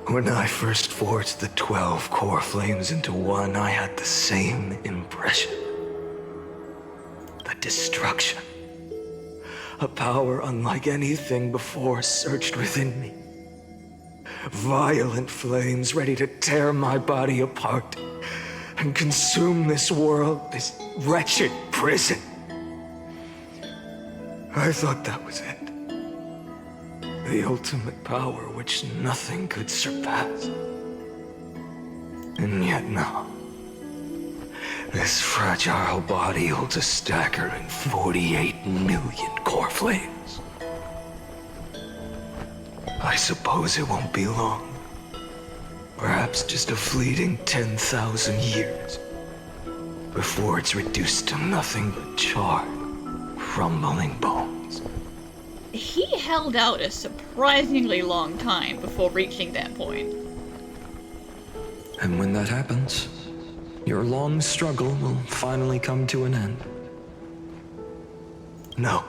When I first forged the 12 core flames into one, I had the same impression. The destruction. A power unlike anything before surged within me. Violent flames ready to tear my body apart and consume this world, this wretched prison. I thought that was it. The ultimate power which nothing could surpass. And yet no. This fragile body holds a staggering 48 million core flames. I suppose it won't be long. Perhaps just a fleeting 10,000 years. Before it's reduced to nothing but charred, crumbling bones. He held out a surprisingly long time before reaching that point. And when that happens, your long struggle will finally come to an end. No.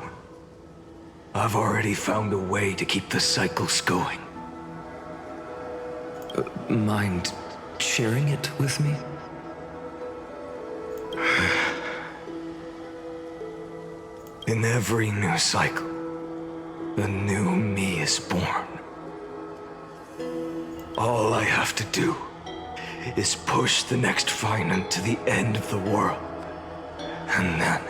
I've already found a way to keep the cycles going. Mind sharing it with me? In every new cycle, a new me is born. All I have to do is push the next Phainon to the end of the world. And then...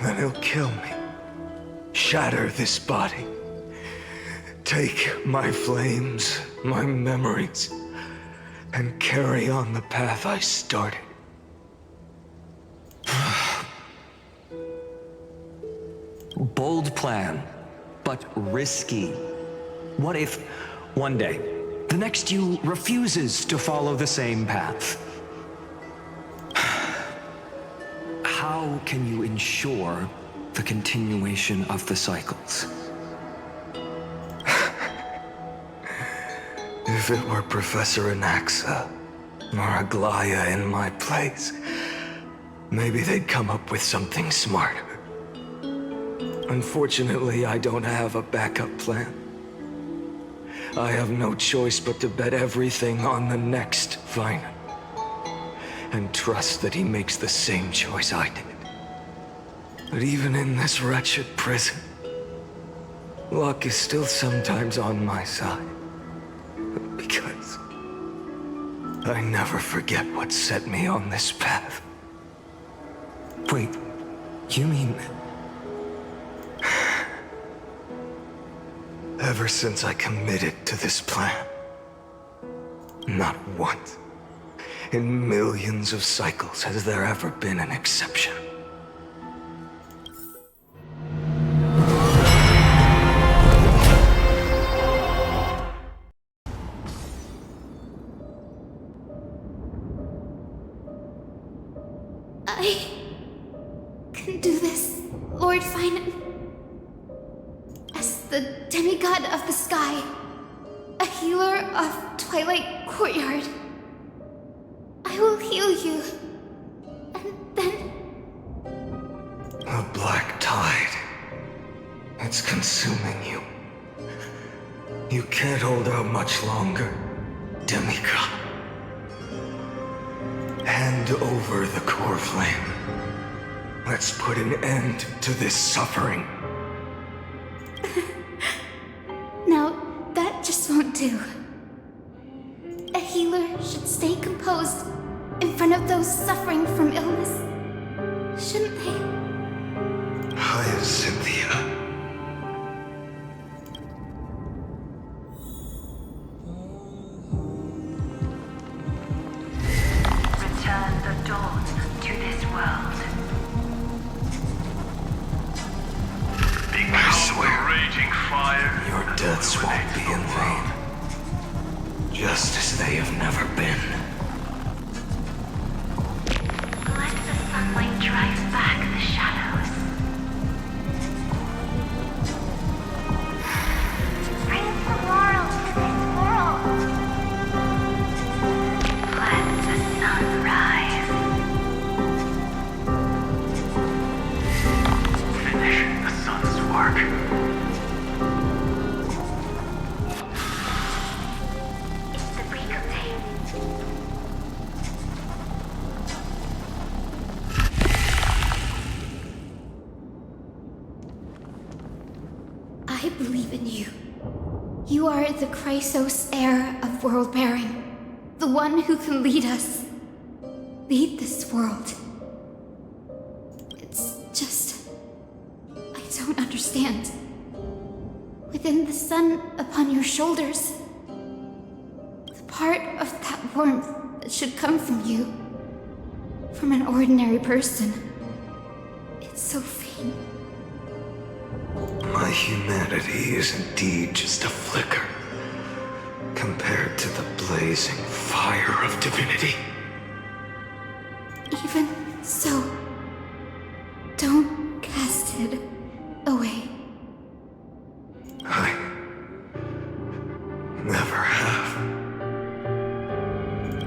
then he'll kill me. Shatter this body. Take my flames, my memories, and carry on the path I started. Bold plan, but risky. What if, one day, the next you refuses to follow the same path? How can you ensure the continuation of the cycles? If it were Professor Anaxa or Aglaya in my place, maybe they'd come up with something smarter. Unfortunately, I don't have a backup plan. I have no choice but to bet everything on the next Phainon. And trust that he makes the same choice I did. But even in this wretched prison, luck is still sometimes on my side. Because I never forget what set me on this path. Wait, you mean... Ever since I committed to this plan, not once In millions of cycles, has there ever been an exception? I can do this, Lord Phainon. As the demigod of the sky, a healer of Twilight Courtyard, I will heal you. And then... The black tide. It's consuming you. You can't hold out much longer, demigod. Hand over the core flame. Let's put an end to this suffering. No, that just won't do. A healer should stay composed in front of those suffering from illness. Shouldn't they? Cynthia. Return the dawn to this world. I swear, Raging fire. your deaths won't be in vain. Just as they have never been. Let the sunlight drive back the shadows. Bring tomorrow to this world. Let the sun rise. Finish the sun's work. It's the break of day. I believe in you. You are the Chrysos heir of world-bearing. The one who can lead us. Lead this world. It's just... I don't understand. Within the sun upon your shoulders, the part of that warmth that should come from you, from an ordinary person, it's so faint. My humanity is indeed just a flicker compared to the blazing fire of divinity. Even so, don't cast it away. I never have.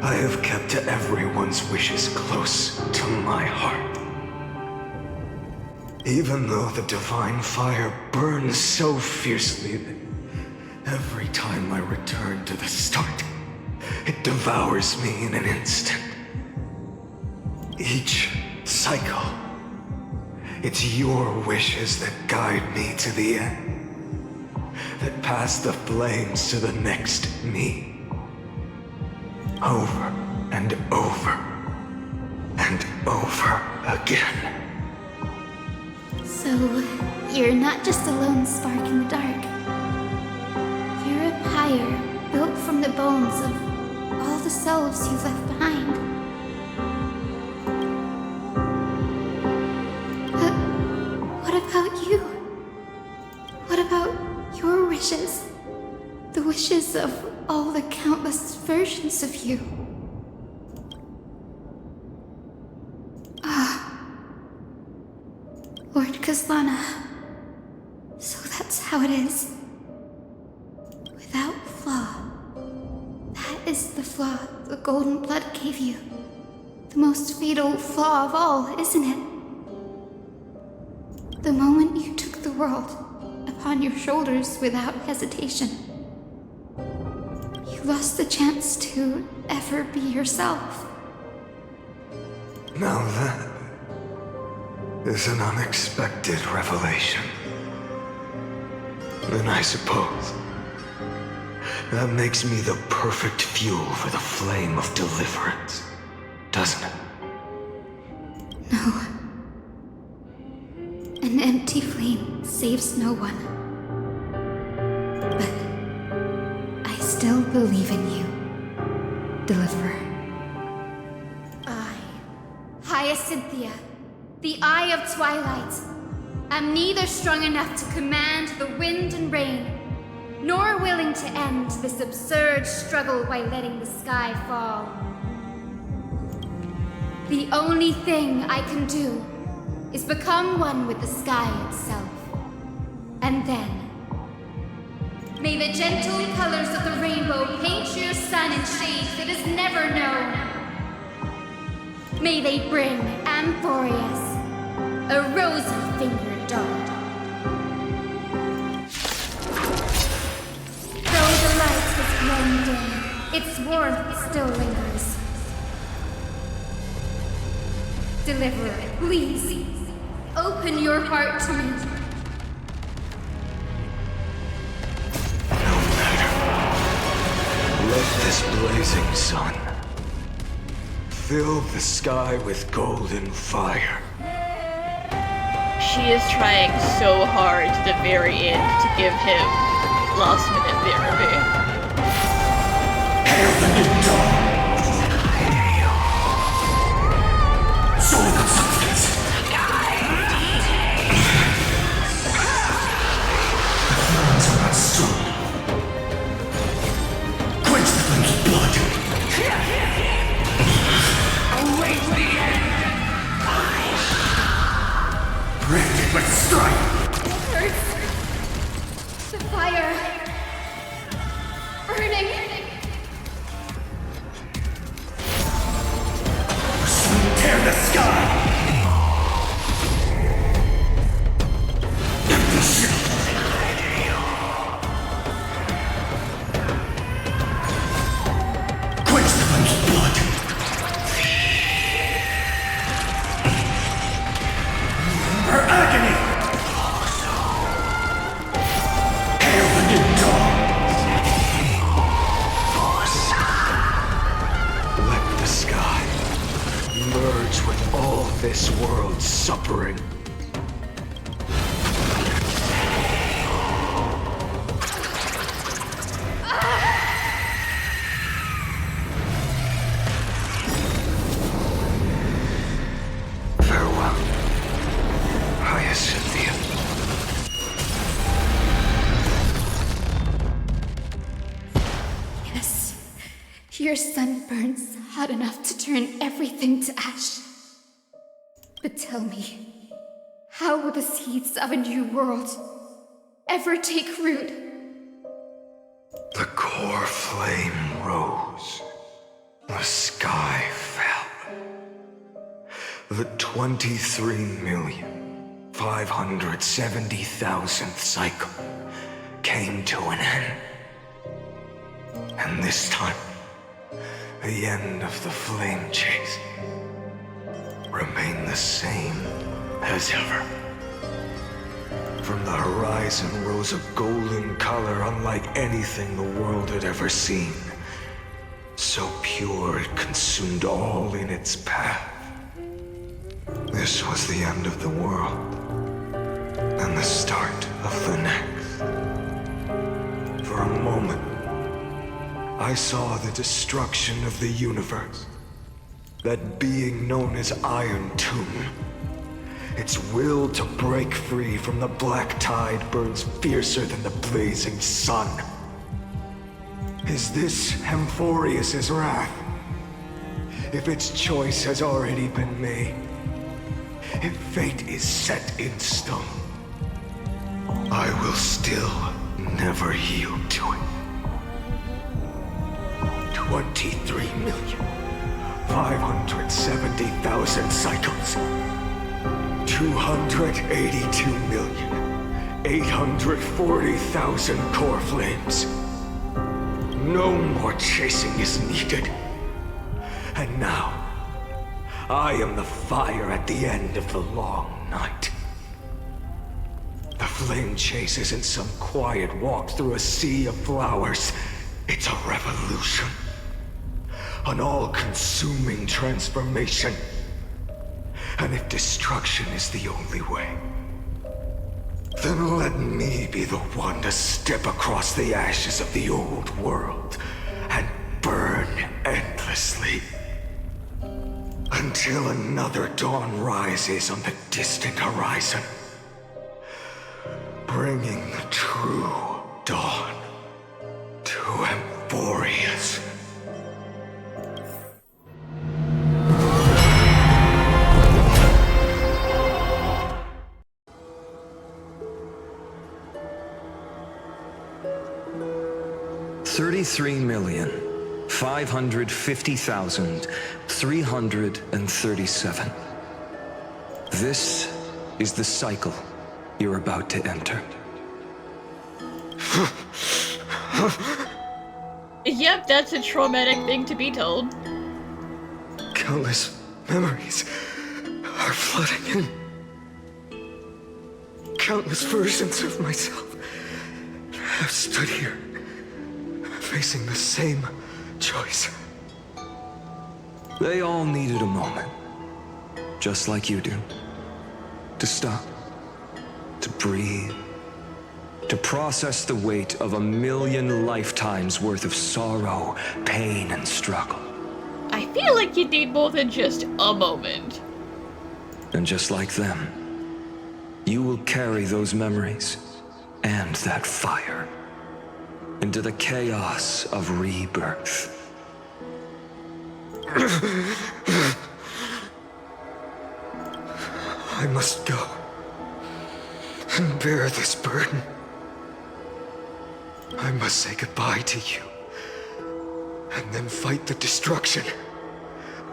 I have kept everyone's wishes close to my heart. Even though the divine fire burns so fiercely that every time I return to the start, it devours me in an instant. Each cycle, it's your wishes that guide me to the end, that pass the flames to the next me. Over and over and over again. So, you're not just a lone spark in the dark. You're a pyre built from the bones of all the selves you've left behind. But what about you? What about your wishes? The wishes of all the countless versions of you. Lord Caslana. So that's how it is. Without flaw. That is the flaw the golden blood gave you. The most fatal flaw of all, isn't it? The moment you took the world upon your shoulders without hesitation, you lost the chance to ever be yourself. Now that is an unexpected revelation. Then I suppose that makes me the perfect fuel for the flame of deliverance, doesn't it? No. An empty flame saves no one. But I still believe in you, Deliverer. Hyacinthia, the Eye of Twilight, am neither strong enough to command the wind and rain, nor willing to end this absurd struggle by letting the sky fall. The only thing I can do is become one with the sky itself. And then, may the gentle colors of the rainbow paint your sun in shades it has never known. May they bring Amphoreus a rosy-fingered dog. Though the light has grown dim, its warmth still lingers. Deliverer, please, open your heart to me. Let this blazing sun fill the sky with golden fire. She is trying so hard to the very end to give him last-minute therapy. Let's strike! It hurts. The fire. Burning. Tear the sky! Empty ship! Quench the flame's blood! Her agony! Hail the new dawn! Let the sky merge with all this world's suffering. Farewell, Hyacinthia. Yes. Your sun burns hot enough to turn everything to ash. But tell me, how will the seeds of a new world ever take root? The core flame rose. The sky fell. The 23,570,000th cycle came to an end. And this time, the end of the flame chase remained the same as ever. From the horizon rose a golden color unlike anything the world had ever seen. So pure it consumed all in its path. This was the end of the world, and the start of the next. For a moment, I saw the destruction of the universe. That being known as Iron Tomb. Its will to break free from the black tide burns fiercer than the blazing sun. Is this Amphoreus' wrath? If its choice has already been made, if fate is set in stone, I will still never yield to it. 23,570,000 cycles. 282,840,000 core flames. No more chasing is needed. And now, I am the fire at the end of the long night. The flame chase isn't some quiet walk through a sea of flowers. It's a revolution. An all-consuming transformation. And if destruction is the only way, then let me be the one to step across the ashes of the old world and burn endlessly. Until another dawn rises on the distant horizon, bringing the true dawn to Amphoreus. $33,550,337. This is the cycle you're about to enter. Yep, that's a traumatic thing to be told. Countless memories are flooding in. Countless versions of myself have stood here, facing the same choice. They all needed a moment, just like you do. To stop, to breathe, to process the weight of 1,000,000 lifetimes worth of sorrow, pain, and struggle. I feel like you need more than just a moment. And just like them, you will carry those memories and that fire into the chaos of rebirth. I must go and bear this burden. I must say goodbye to you, and then fight the destruction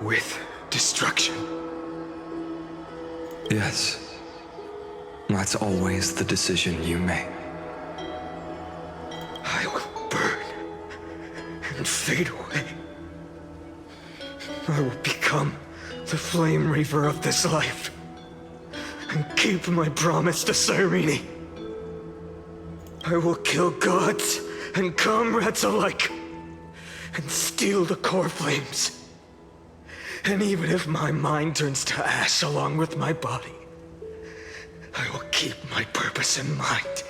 with destruction. Yes, that's always the decision you make. I will burn and fade away. I will become the flame reaver of this life and keep my promise to Cyrene. I will kill gods and comrades alike and steal the core flames. And even if my mind turns to ash along with my body, I will keep my purpose in mind.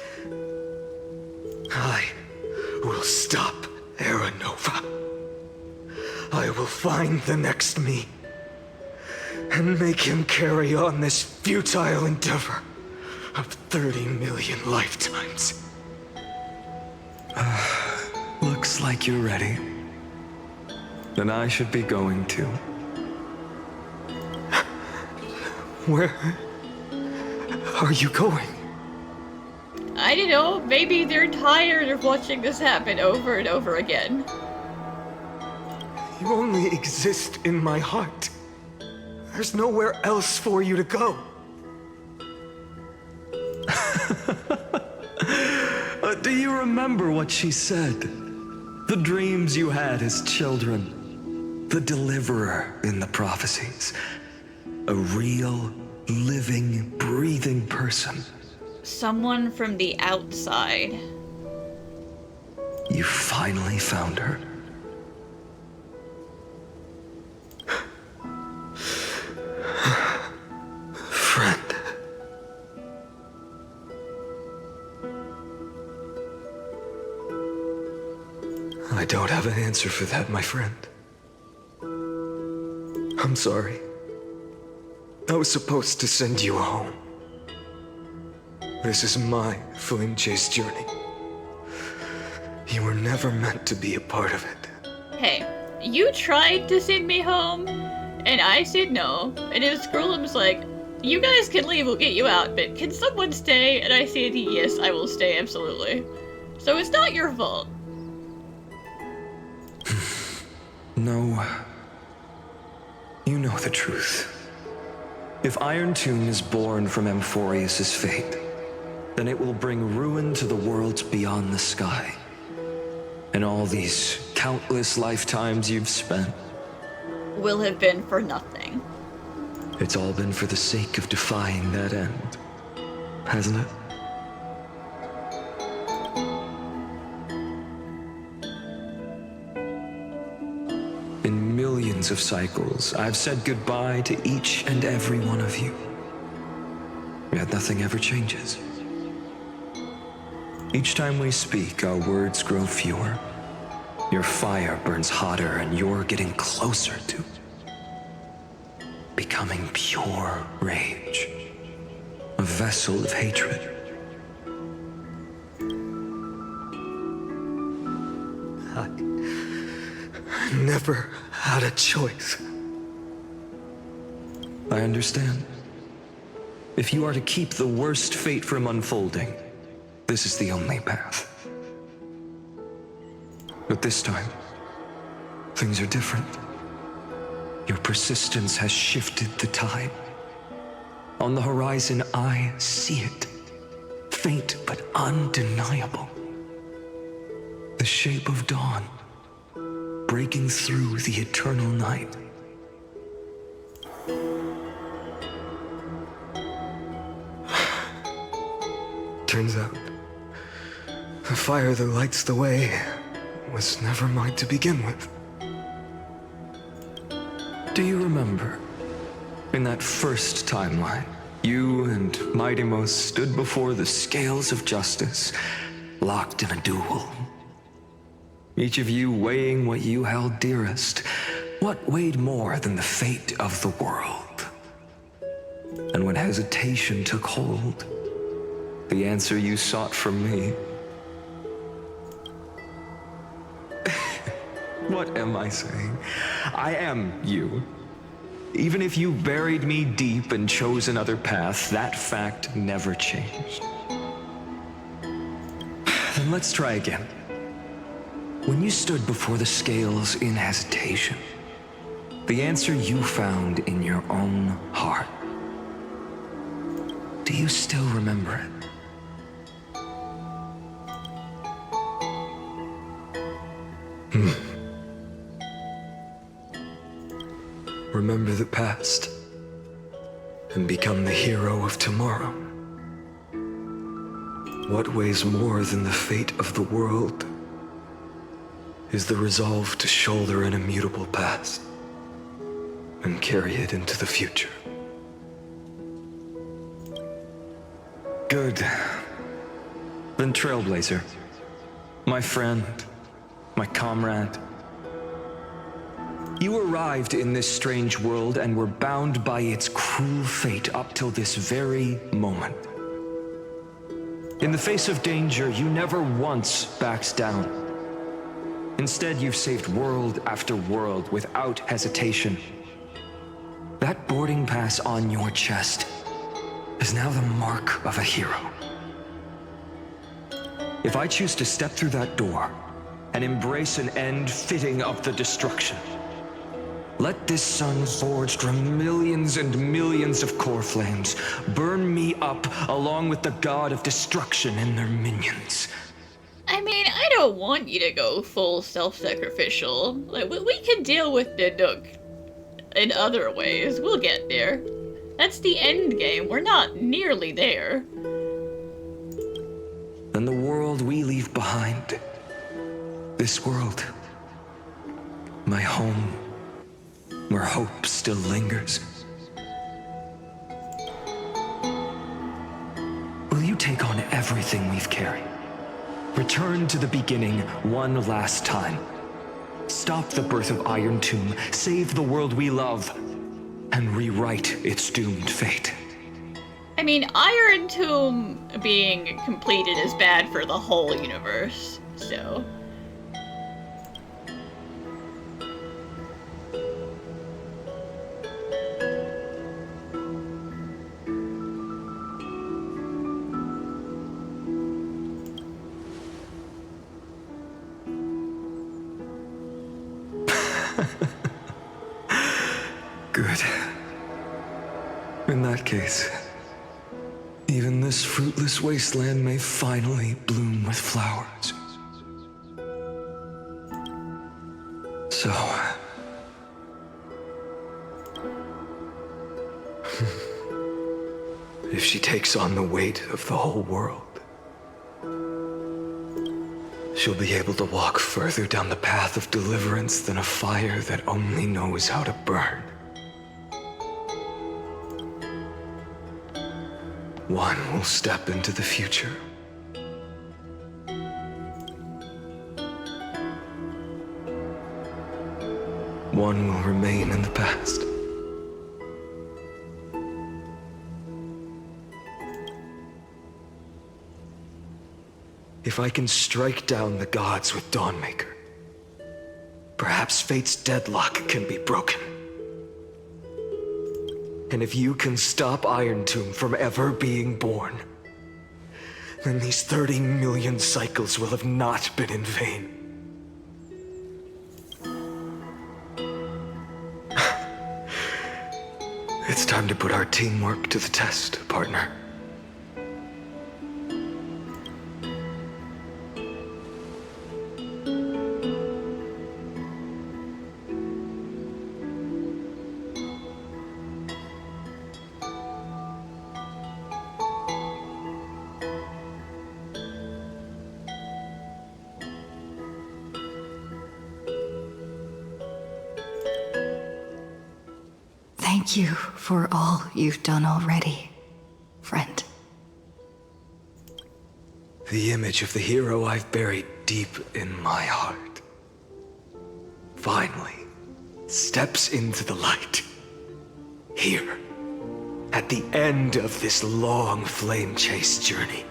I will stop Era Nova. I will find the next me and make him carry on this futile endeavor of 30 million lifetimes. Looks like you're ready. Then I should be going too. Where are you going? I don't know, maybe they're tired of watching this happen over and over again. You only exist in my heart. There's nowhere else for you to go. Do you remember what she said? The dreams you had as children. The deliverer in the prophecies. A real, living, breathing person. Someone from the outside. You finally found her. Friend. I don't have an answer for that, my friend. I'm sorry. I was supposed to send you home. This is my flame chase journey. You were never meant to be a part of it. Hey, you tried to send me home, and I said no. And if Scrollum's like, you guys can leave, we'll get you out, but can someone stay? And I said, yes, I will stay, absolutely. So it's not your fault. No. You know the truth. If Iron Tomb is born from Amphoreus' fate, then it will bring ruin to the worlds beyond the sky. And all these countless lifetimes you've spent Will have been for nothing. It's all been for the sake of defying that end, hasn't it? In millions of cycles, I've said goodbye to each and every one of you. Yet nothing ever changes. Each time we speak, our words grow fewer. Your fire burns hotter, and you're getting closer to becoming pure rage. A vessel of hatred. I never had a choice. I understand. If you are to keep the worst fate from unfolding, this is the only path. But this time, things are different. Your persistence has shifted the tide. On the horizon, I see it. Faint but undeniable. The shape of dawn, breaking through the eternal night. Turns out, the fire that lights the way was never mine to begin with. Do you remember, in that first timeline, you and Mightymost stood before the scales of justice, locked in a duel? Each of you weighing what you held dearest. What weighed more than the fate of the world? And when hesitation took hold, the answer you sought from me. What am I saying? I am you. Even if you buried me deep and chose another path, that fact never changed. Then let's try again. When you stood before the scales in hesitation, the answer you found in your own heart. Do you still remember it? Remember the past and become the hero of tomorrow. What weighs more than the fate of the world is the resolve to shoulder an immutable past and carry it into the future. Good. Then Trailblazer, my friend, my comrade. You arrived in this strange world and were bound by its cruel fate up till this very moment. In the face of danger, you never once backed down. Instead, you've saved world after world without hesitation. That boarding pass on your chest is now the mark of a hero. If I choose to step through that door and embrace an end fitting of the destruction, let this sun forged from millions and millions of core flames burn me up along with the god of destruction and their minions. I mean, I don't want you to go full self-sacrificial. Like, we can deal with the Nook in other ways. We'll get there. That's the end game. We're not nearly there. Then the world we leave behind, this world, my home, where hope still lingers. Will you take on everything we've carried? Return to the beginning one last time. Stop the birth of Iron Tomb, save the world we love, and rewrite its doomed fate. I mean, Iron Tomb being completed is bad for the whole universe, so... Good. In that case, even this fruitless wasteland may finally bloom with flowers. So... if she takes on the weight of the whole world, she'll be able to walk further down the path of deliverance than a fire that only knows how to burn. One will step into the future. One will remain in the past. If I can strike down the gods with Dawnmaker, perhaps fate's deadlock can be broken. And if you can stop Iron Tomb from ever being born, then these 30 million cycles will have not been in vain. It's time to put our teamwork to the test, partner. Thank you for all you've done already, friend. The image of the hero I've buried deep in my heart finally steps into the light. Here, at the end of this long flame chase journey.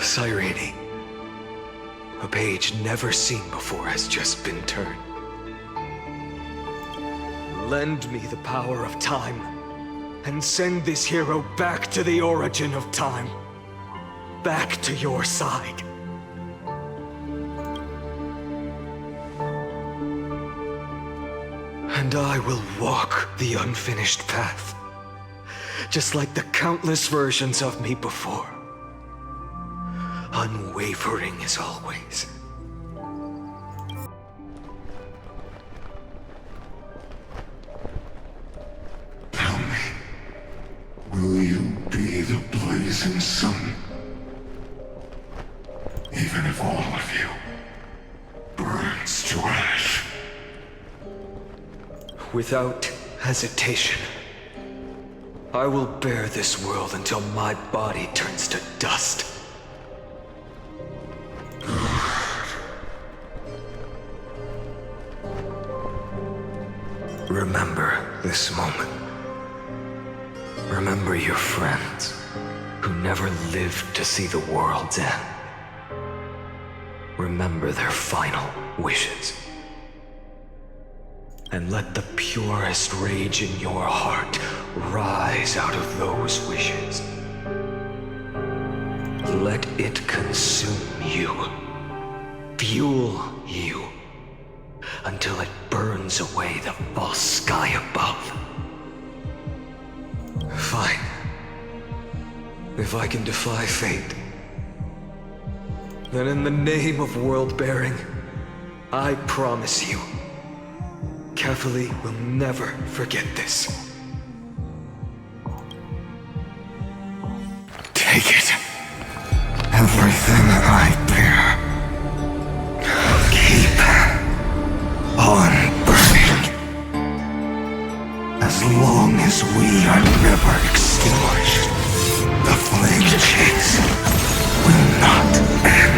Cyrene. A page never seen before has just been turned. Lend me the power of time, and send this hero back to the origin of time. Back to your side. And I will walk the unfinished path, just like the countless versions of me before. Unwavering as always. Tell me, will you be the blazing sun? Even if all of you burns to ash. Without hesitation, I will bear this world until my body turns to dust. Remember this moment. Remember your friends who never lived to see the world's end. Remember their final wishes. And let the purest rage in your heart rise out of those wishes. Let it consume you, fuel you, until it burns away the false sky above. Fine. If I can defy fate, then in the name of world-bearing, I promise you, Carefully will never forget this. Take it. Everything I bear. Keep on burning. As long as we are never extinguished, the flame chase will not end.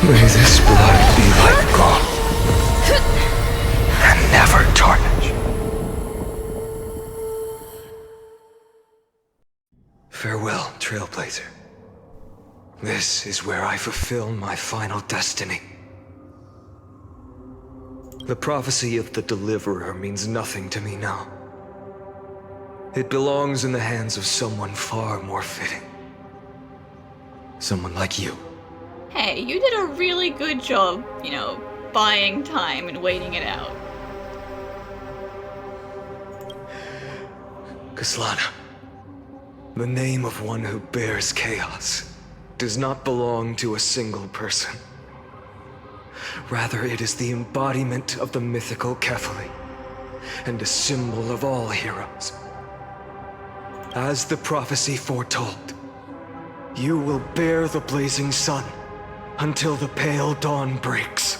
May this blood be like gold, and never tarnish. Farewell, Trailblazer. This is where I fulfill my final destiny. The prophecy of the Deliverer means nothing to me now. It belongs in the hands of someone far more fitting. Someone like you. Hey, you did a really good job, you know, buying time and waiting it out. Questline, the name of one who bears chaos does not belong to a single person. Rather, it is the embodiment of the mythical Kefali, and a symbol of all heroes. As the prophecy foretold, you will bear the blazing sun until the pale dawn breaks.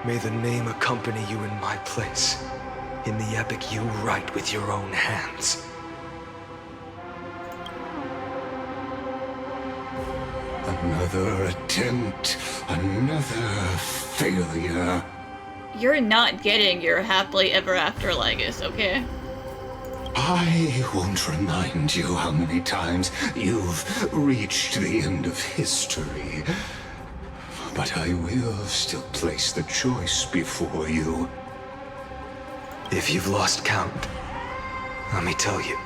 May the name accompany you in my place, in the epic you write with your own hands. Another attempt, another failure. You're not getting your happily ever after Legacy, okay? I won't remind you how many times you've reached the end of history. But I will still place the choice before you. If you've lost count, let me tell you.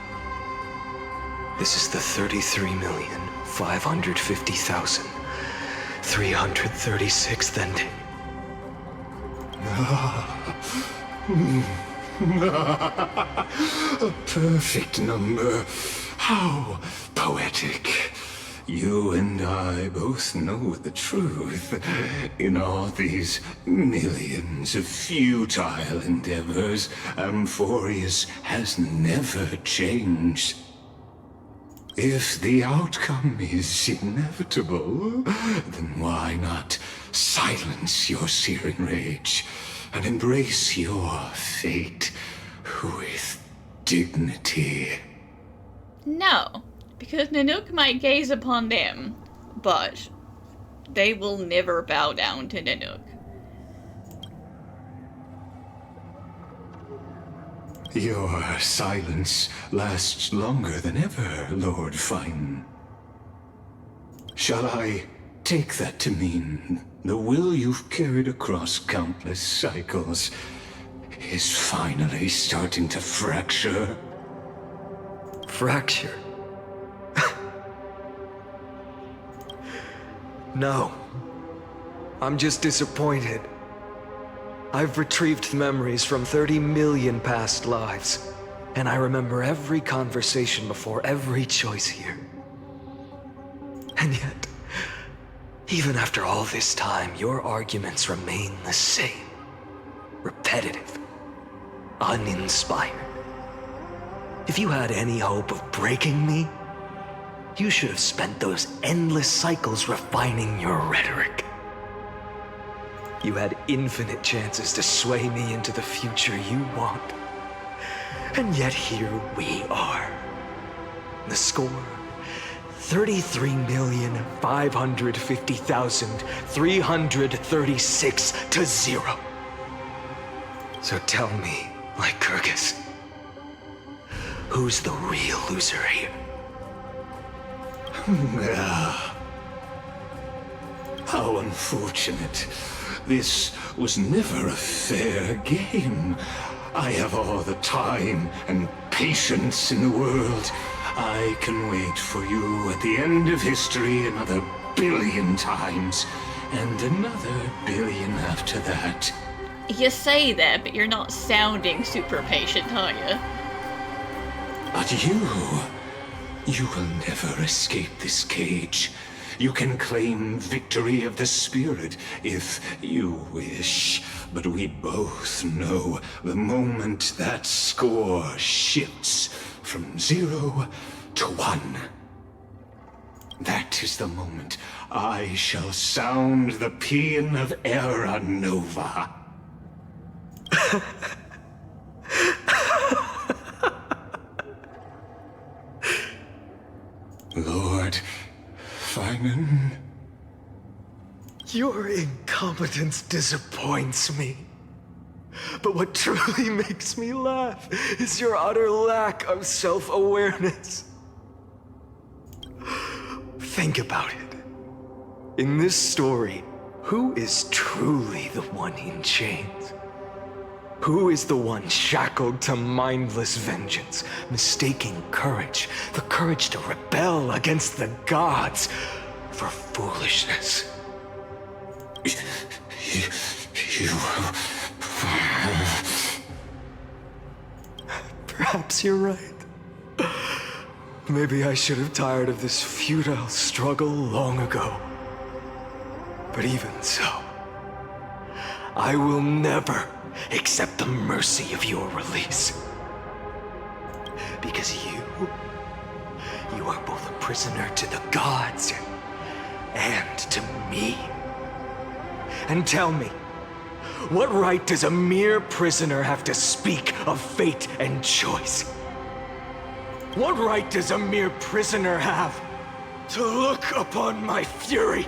This is the 33,550,336th ending. A perfect number. How poetic. You and I both know the truth. In all these millions of futile endeavors, Amphoreus has never changed. If the outcome is inevitable, then why not silence your searing rage and embrace your fate with dignity? No, because Nanook might gaze upon them, but they will never bow down to Nanook. Your silence lasts longer than ever, Lord Phainon. Shall I take that to mean the will you've carried across countless cycles is finally starting to fracture? Fracture? No. I'm just disappointed. I've retrieved memories from 30 million past lives, and I remember every conversation before every choice here. And yet, even after all this time, your arguments remain the same. Repetitive. Uninspired. If you had any hope of breaking me, you should have spent those endless cycles refining your rhetoric. You had infinite chances to sway me into the future you want. And yet here we are. The score, 33,550,336 to 0. So tell me, Lycurgus, who's the real loser here? How unfortunate. This was never a fair game. I have all the time and patience in the world. I can wait for you at the end of history another billion times, and another billion after that. You say that, but you're not sounding super patient, are you? But you will never escape this cage. You can claim victory of the spirit if you wish, but we both know the moment that score shifts from 0 to 1. That is the moment I shall sound the paean of Era Nova. Lord Phainon? Your incompetence disappoints me. But what truly makes me laugh is your utter lack of self-awareness. Think about it. In this story, who is truly the one in chains? Who is the one shackled to mindless vengeance, mistaking courage, the courage to rebel against the gods, for foolishness. You... Perhaps you're right. Maybe I should have tired of this futile struggle long ago. But even so, I will never accept the mercy of your release. Because you are both a prisoner to the gods and to me. And tell me, what right does a mere prisoner have to speak of fate and choice? What right does a mere prisoner have to look upon my fury?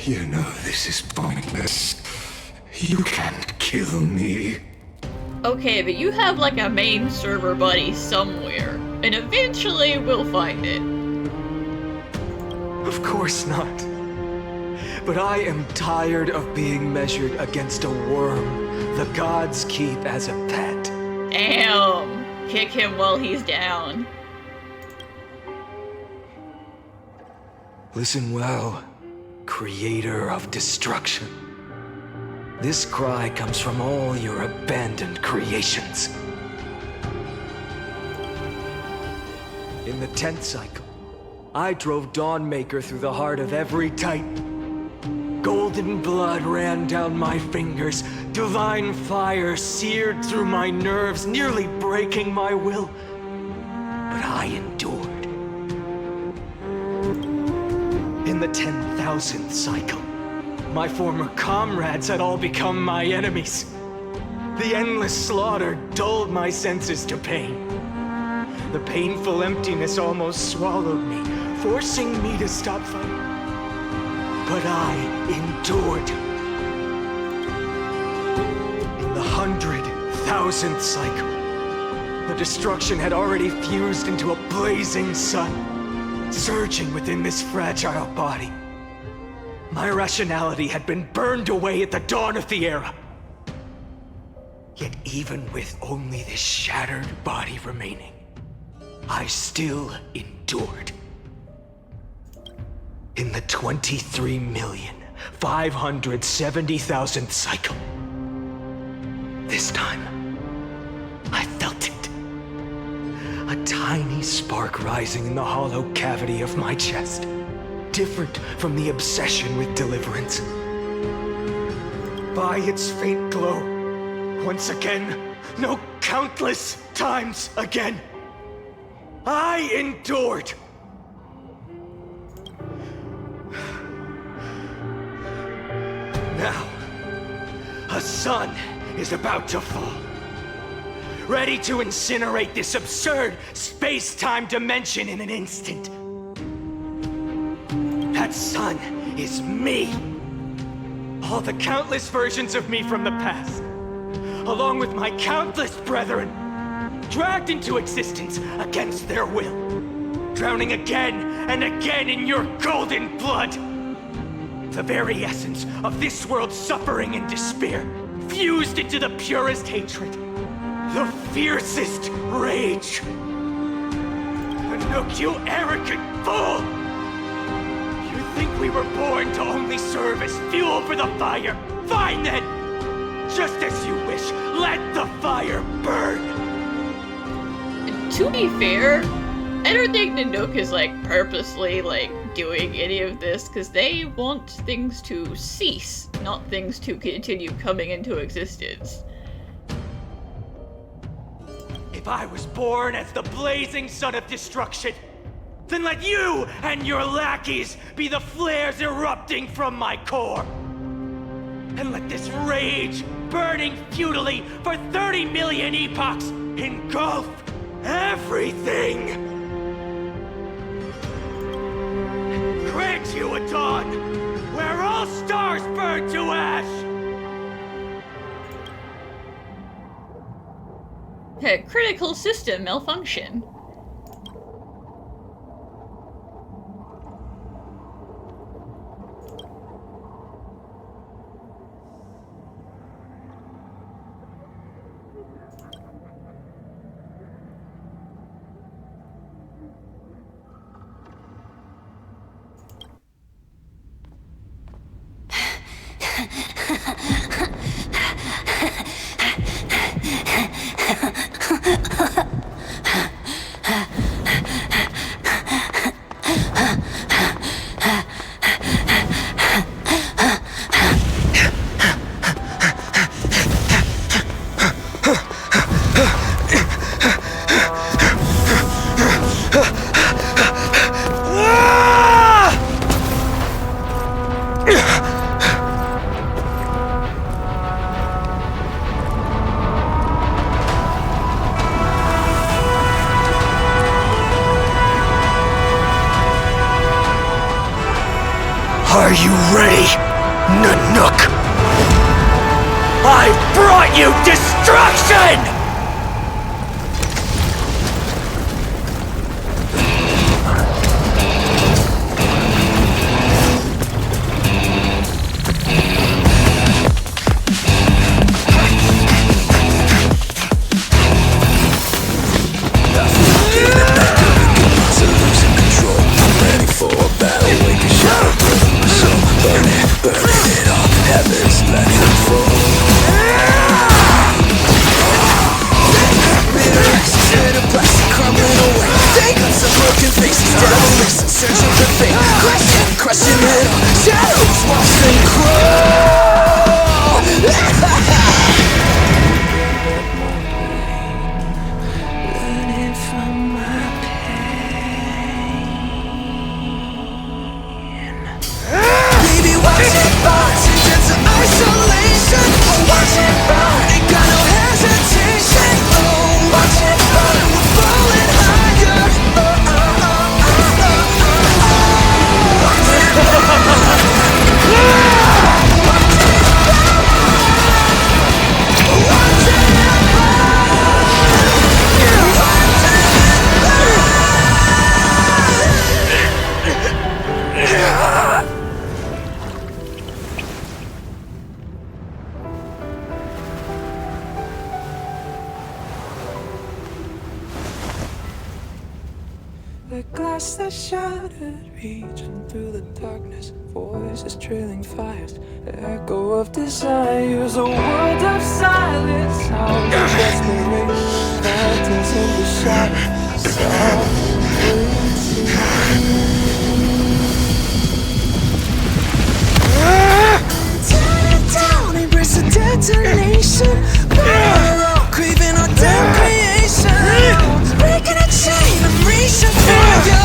You know this is pointless. You can't kill me. Okay, but you have like a main server buddy somewhere, and eventually we'll find it. Of course not. But I am tired of being measured against a worm the gods keep as a pet. Damn! Kick him while he's down. Listen well, creator of destruction. This cry comes from all your abandoned creations. In the 10th cycle, I drove Dawnmaker through the heart of every Titan. Golden blood ran down my fingers, divine fire seared through my nerves, nearly breaking my will. But I endured. In the 10,000th cycle, my former comrades had all become my enemies. The endless slaughter dulled my senses to pain. The painful emptiness almost swallowed me, forcing me to stop fighting. But I endured. In the 100,000th cycle, the destruction had already fused into a blazing sun, surging within this fragile body. My rationality had been burned away at the dawn of the era. Yet even with only this shattered body remaining, I still endured. In the 23,570,000th cycle, this time, I felt it. A tiny spark rising in the hollow cavity of my chest, different from the obsession with deliverance. By its faint glow, once again, no, countless times again, I endured. Now, a sun is about to fall, ready to incinerate this absurd space-time dimension in an instant. That sun is me. All the countless versions of me from the past, along with my countless brethren, dragged into existence against their will, drowning again and again in your golden blood. The very essence of this world's suffering and despair, fused into the purest hatred, the fiercest rage. Anouk, you arrogant fool! You think we were born to only serve as fuel for the fire? Fine then! Just as you wish, let the fire burn! To be fair, I don't think Nanook is like purposely like doing any of this, because they want things to cease, not things to continue coming into existence. If I was born as the blazing sun of destruction, then let you and your lackeys be the flares erupting from my core. And let this rage, burning futilely for 30 million epochs, engulf everything! Grant you a dawn where all stars burn to ash! Critical system malfunction. Are you ready, Nanook? I brought you destruction! The glass that shattered, reaching through the darkness, voices trailing fires, echo of desires, a world of silence, sounds of desperation, phantoms in the shadow, softly tear it down, embrace the detonation, burn, craving our damn creation, breaking a chain, I'm reaching for you.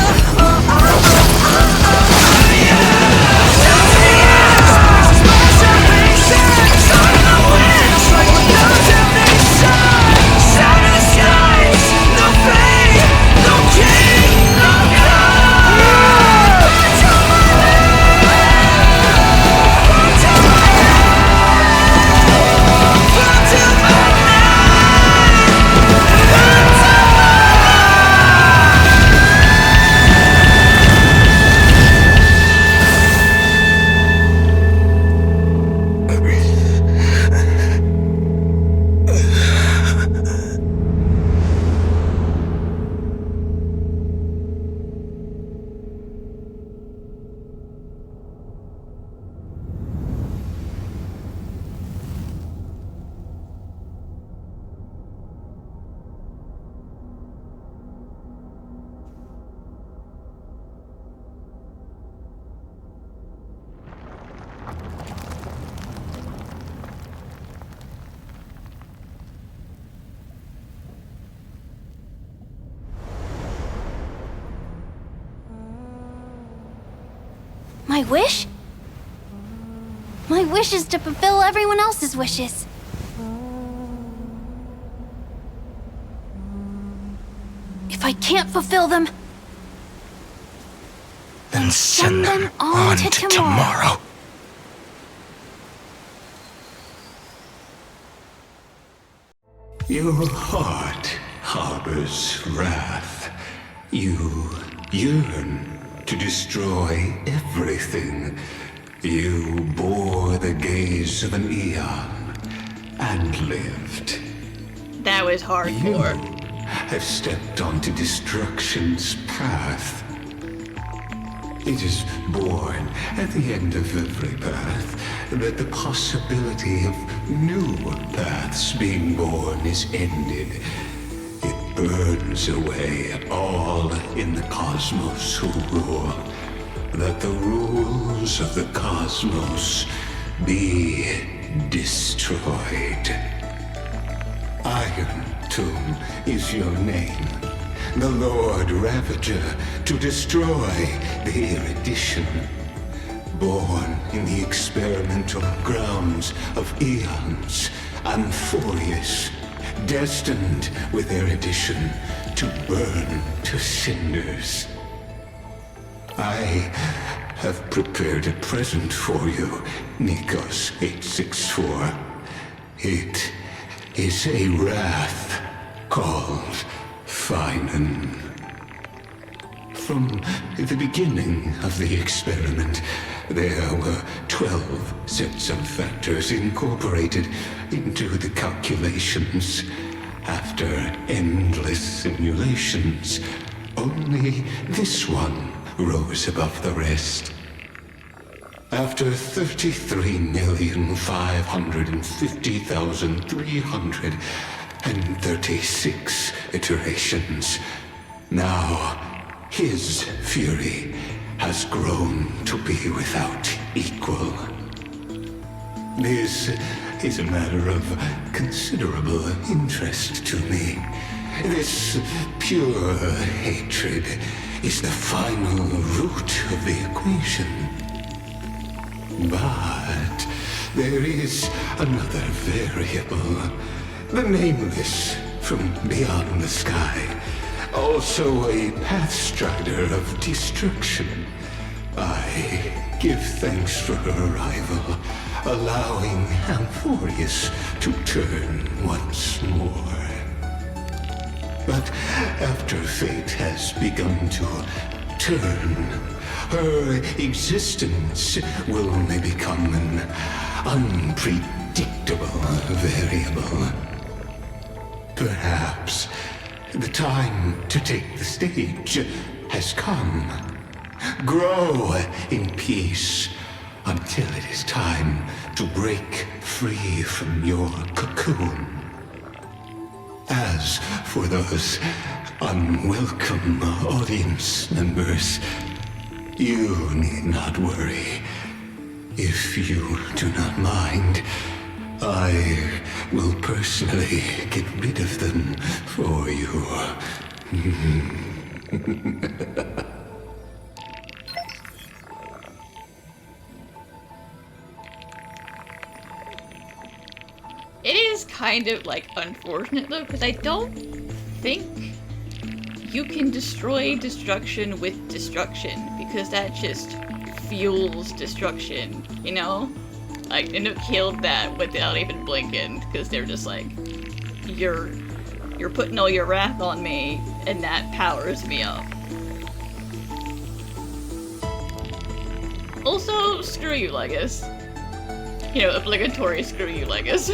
My wish? My wish is to fulfill everyone else's wishes. If I can't fulfill them, then send them on to tomorrow. Your heart harbors wrath. You yearn to destroy everything. You bore the gaze of an eon and lived. That was hardcore. You have stepped onto destruction's path. It is born at the end of every path that the possibility of new paths being born is ended. It burns away all in the cosmos who rule, that the rules of the cosmos be destroyed. Iron Tomb is your name, the Lord Ravager, to destroy the erudition. Born in the experimental grounds of eons, Amphoreus, destined with erudition to burn to cinders. I have prepared a present for you, Nikos 864. It is a wrath called Phainon. From the beginning of the experiment, there were 12 sets of factors incorporated into the calculations. After endless simulations, only this one rose above the rest. After 33,550,336 iterations, now his fury has grown to be without equal. This is a matter of considerable interest to me. This pure hatred is the final root of the equation. But there is another variable, the nameless from beyond the sky, also a pathstrider of destruction. I give thanks for her arrival, allowing Amphoreus to turn once more. But after fate has begun to turn, her existence will only become an unpredictable variable. Perhaps the time to take the stage has come. Grow in peace until it is time to break free from your cocoon. As for those unwelcome audience members, you need not worry. If you do not mind, I will personally get rid of them for you. It is kind of, like, unfortunate, though, because I don't think you can destroy destruction with destruction, because that just fuels destruction, you know? Like, Nintendo killed that without even blinking, because they're just like, you're putting all your wrath on me, and that powers me up. Also, screw you, Legus. You know, obligatory screw you, Legus.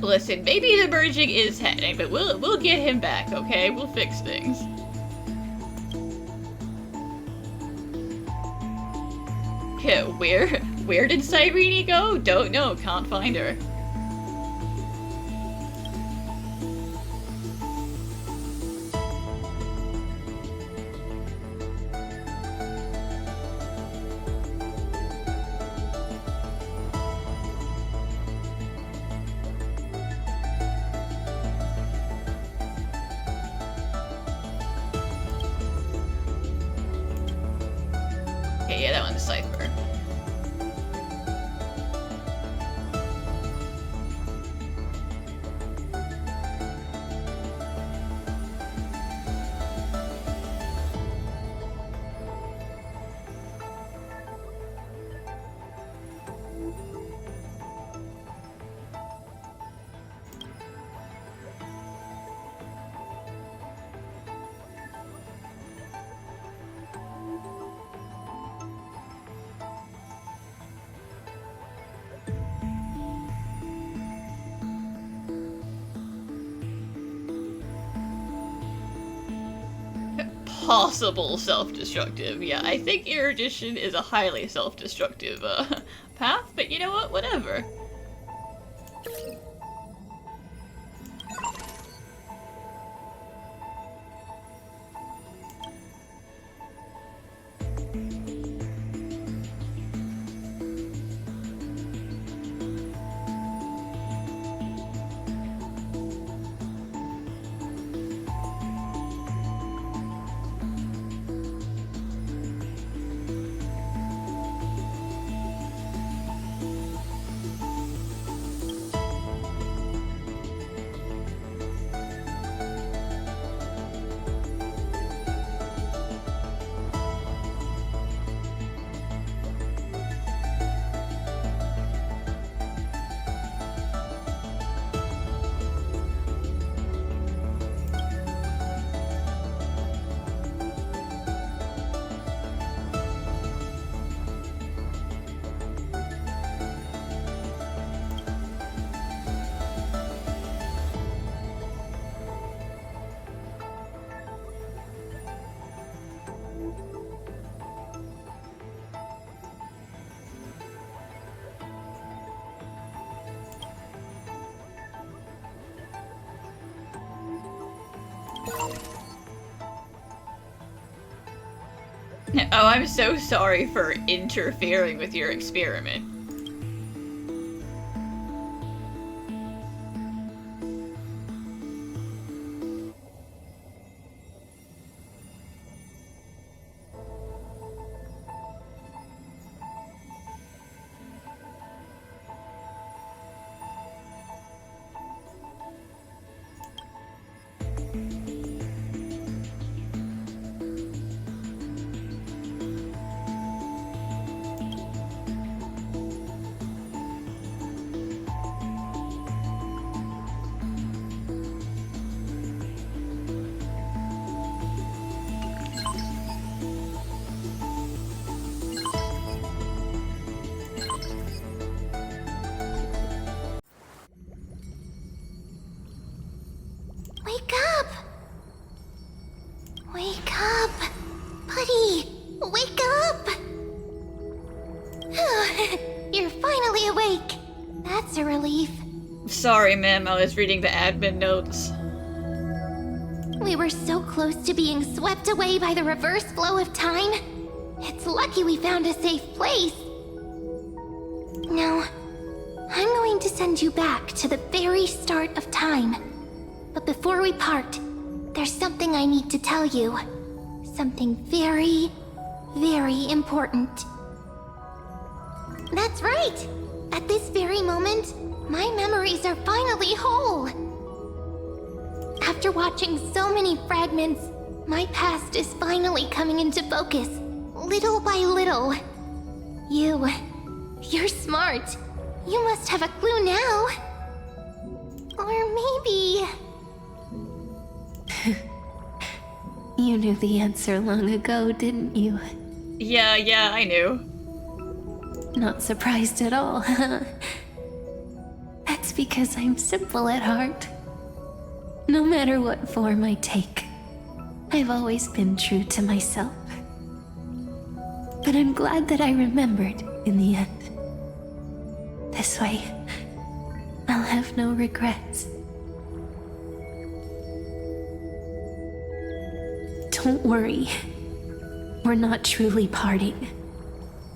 Listen, maybe the merging is happening, but we'll get him back, okay? We'll fix things. Okay, where did Cyrene go? Don't know, can't find her. Okay, yeah, that one's Cypher. possible self-destructive. Yeah, I think erudition is a highly self-destructive path, but you know what? Whatever. Oh, I'm so sorry for interfering with your experiment. Wake up! Wake up! Buddy! Wake up! You're finally awake! That's a relief. Sorry, ma'am, I was reading the admin notes. We were so close to being swept away by the reverse flow of time. It's lucky we found a safe place. Now, I'm going to send you back to the very start of time. But before we part, there's something I need to tell you. Something very, very important. That's right! At this very moment, my memories are finally whole. After watching so many fragments, my past is finally coming into focus, little by little. You're smart. You must have a clue now. Or maybe... You knew the answer long ago, didn't you? Yeah, I knew. Not surprised at all, huh? That's because I'm simple at heart. No matter what form I take, I've always been true to myself. But I'm glad that I remembered in the end. This way, I'll have no regrets. Don't worry. We're not truly parting.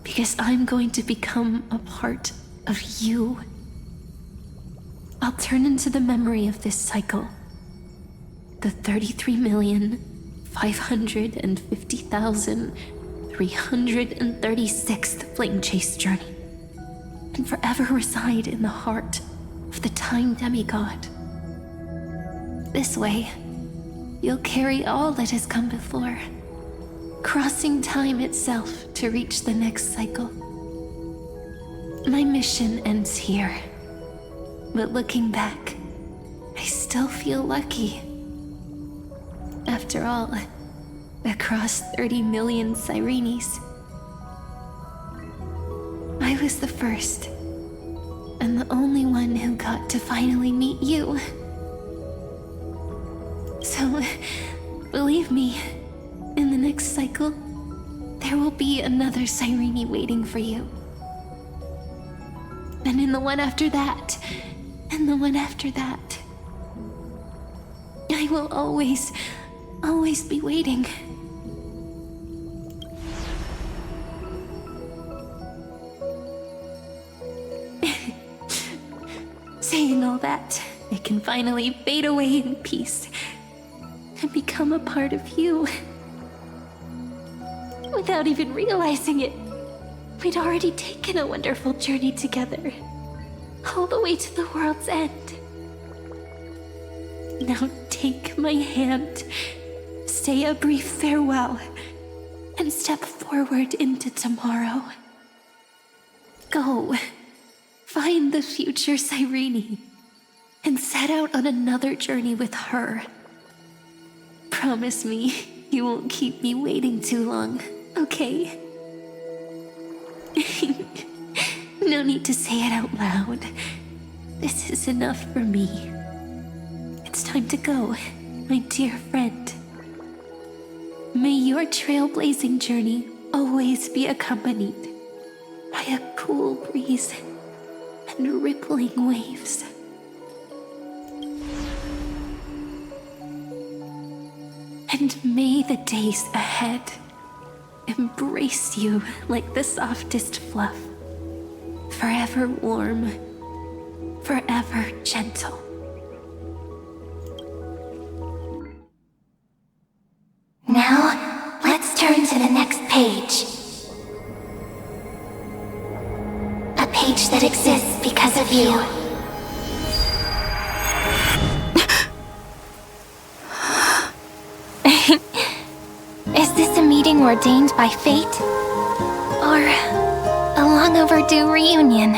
Because I'm going to become a part of you. I'll turn into the memory of this cycle. The 33,550,336th Flame Chase journey. And forever reside in the heart of the Time Demigod. This way, you'll carry all that has come before, crossing time itself to reach the next cycle. My mission ends here, but looking back, I still feel lucky. After all, across 30 million Sirenes, I was the first, and the only one who got to finally meet you. So, believe me, In the next cycle, there will be another Cyrene waiting for you. And in the one after that, and the one after that. I will always be waiting. Saying all that, it can finally fade away in peace and become a part of you. Without even realizing it, we'd already taken a wonderful journey together, all the way to the world's end. Now take my hand, say a brief farewell, and step forward into tomorrow. Go, find the future Cyrene, and set out on another journey with her. Promise me you won't keep me waiting too long, okay? No need to say it out loud. This is enough for me. It's time to go, my dear friend. May your trailblazing journey always be accompanied by a cool breeze and rippling waves. And may the days ahead embrace you like the softest fluff, forever warm, forever gentle. Now, let's turn to the next page. A page that exists because of you. Is this a meeting ordained by fate? Or a long overdue reunion?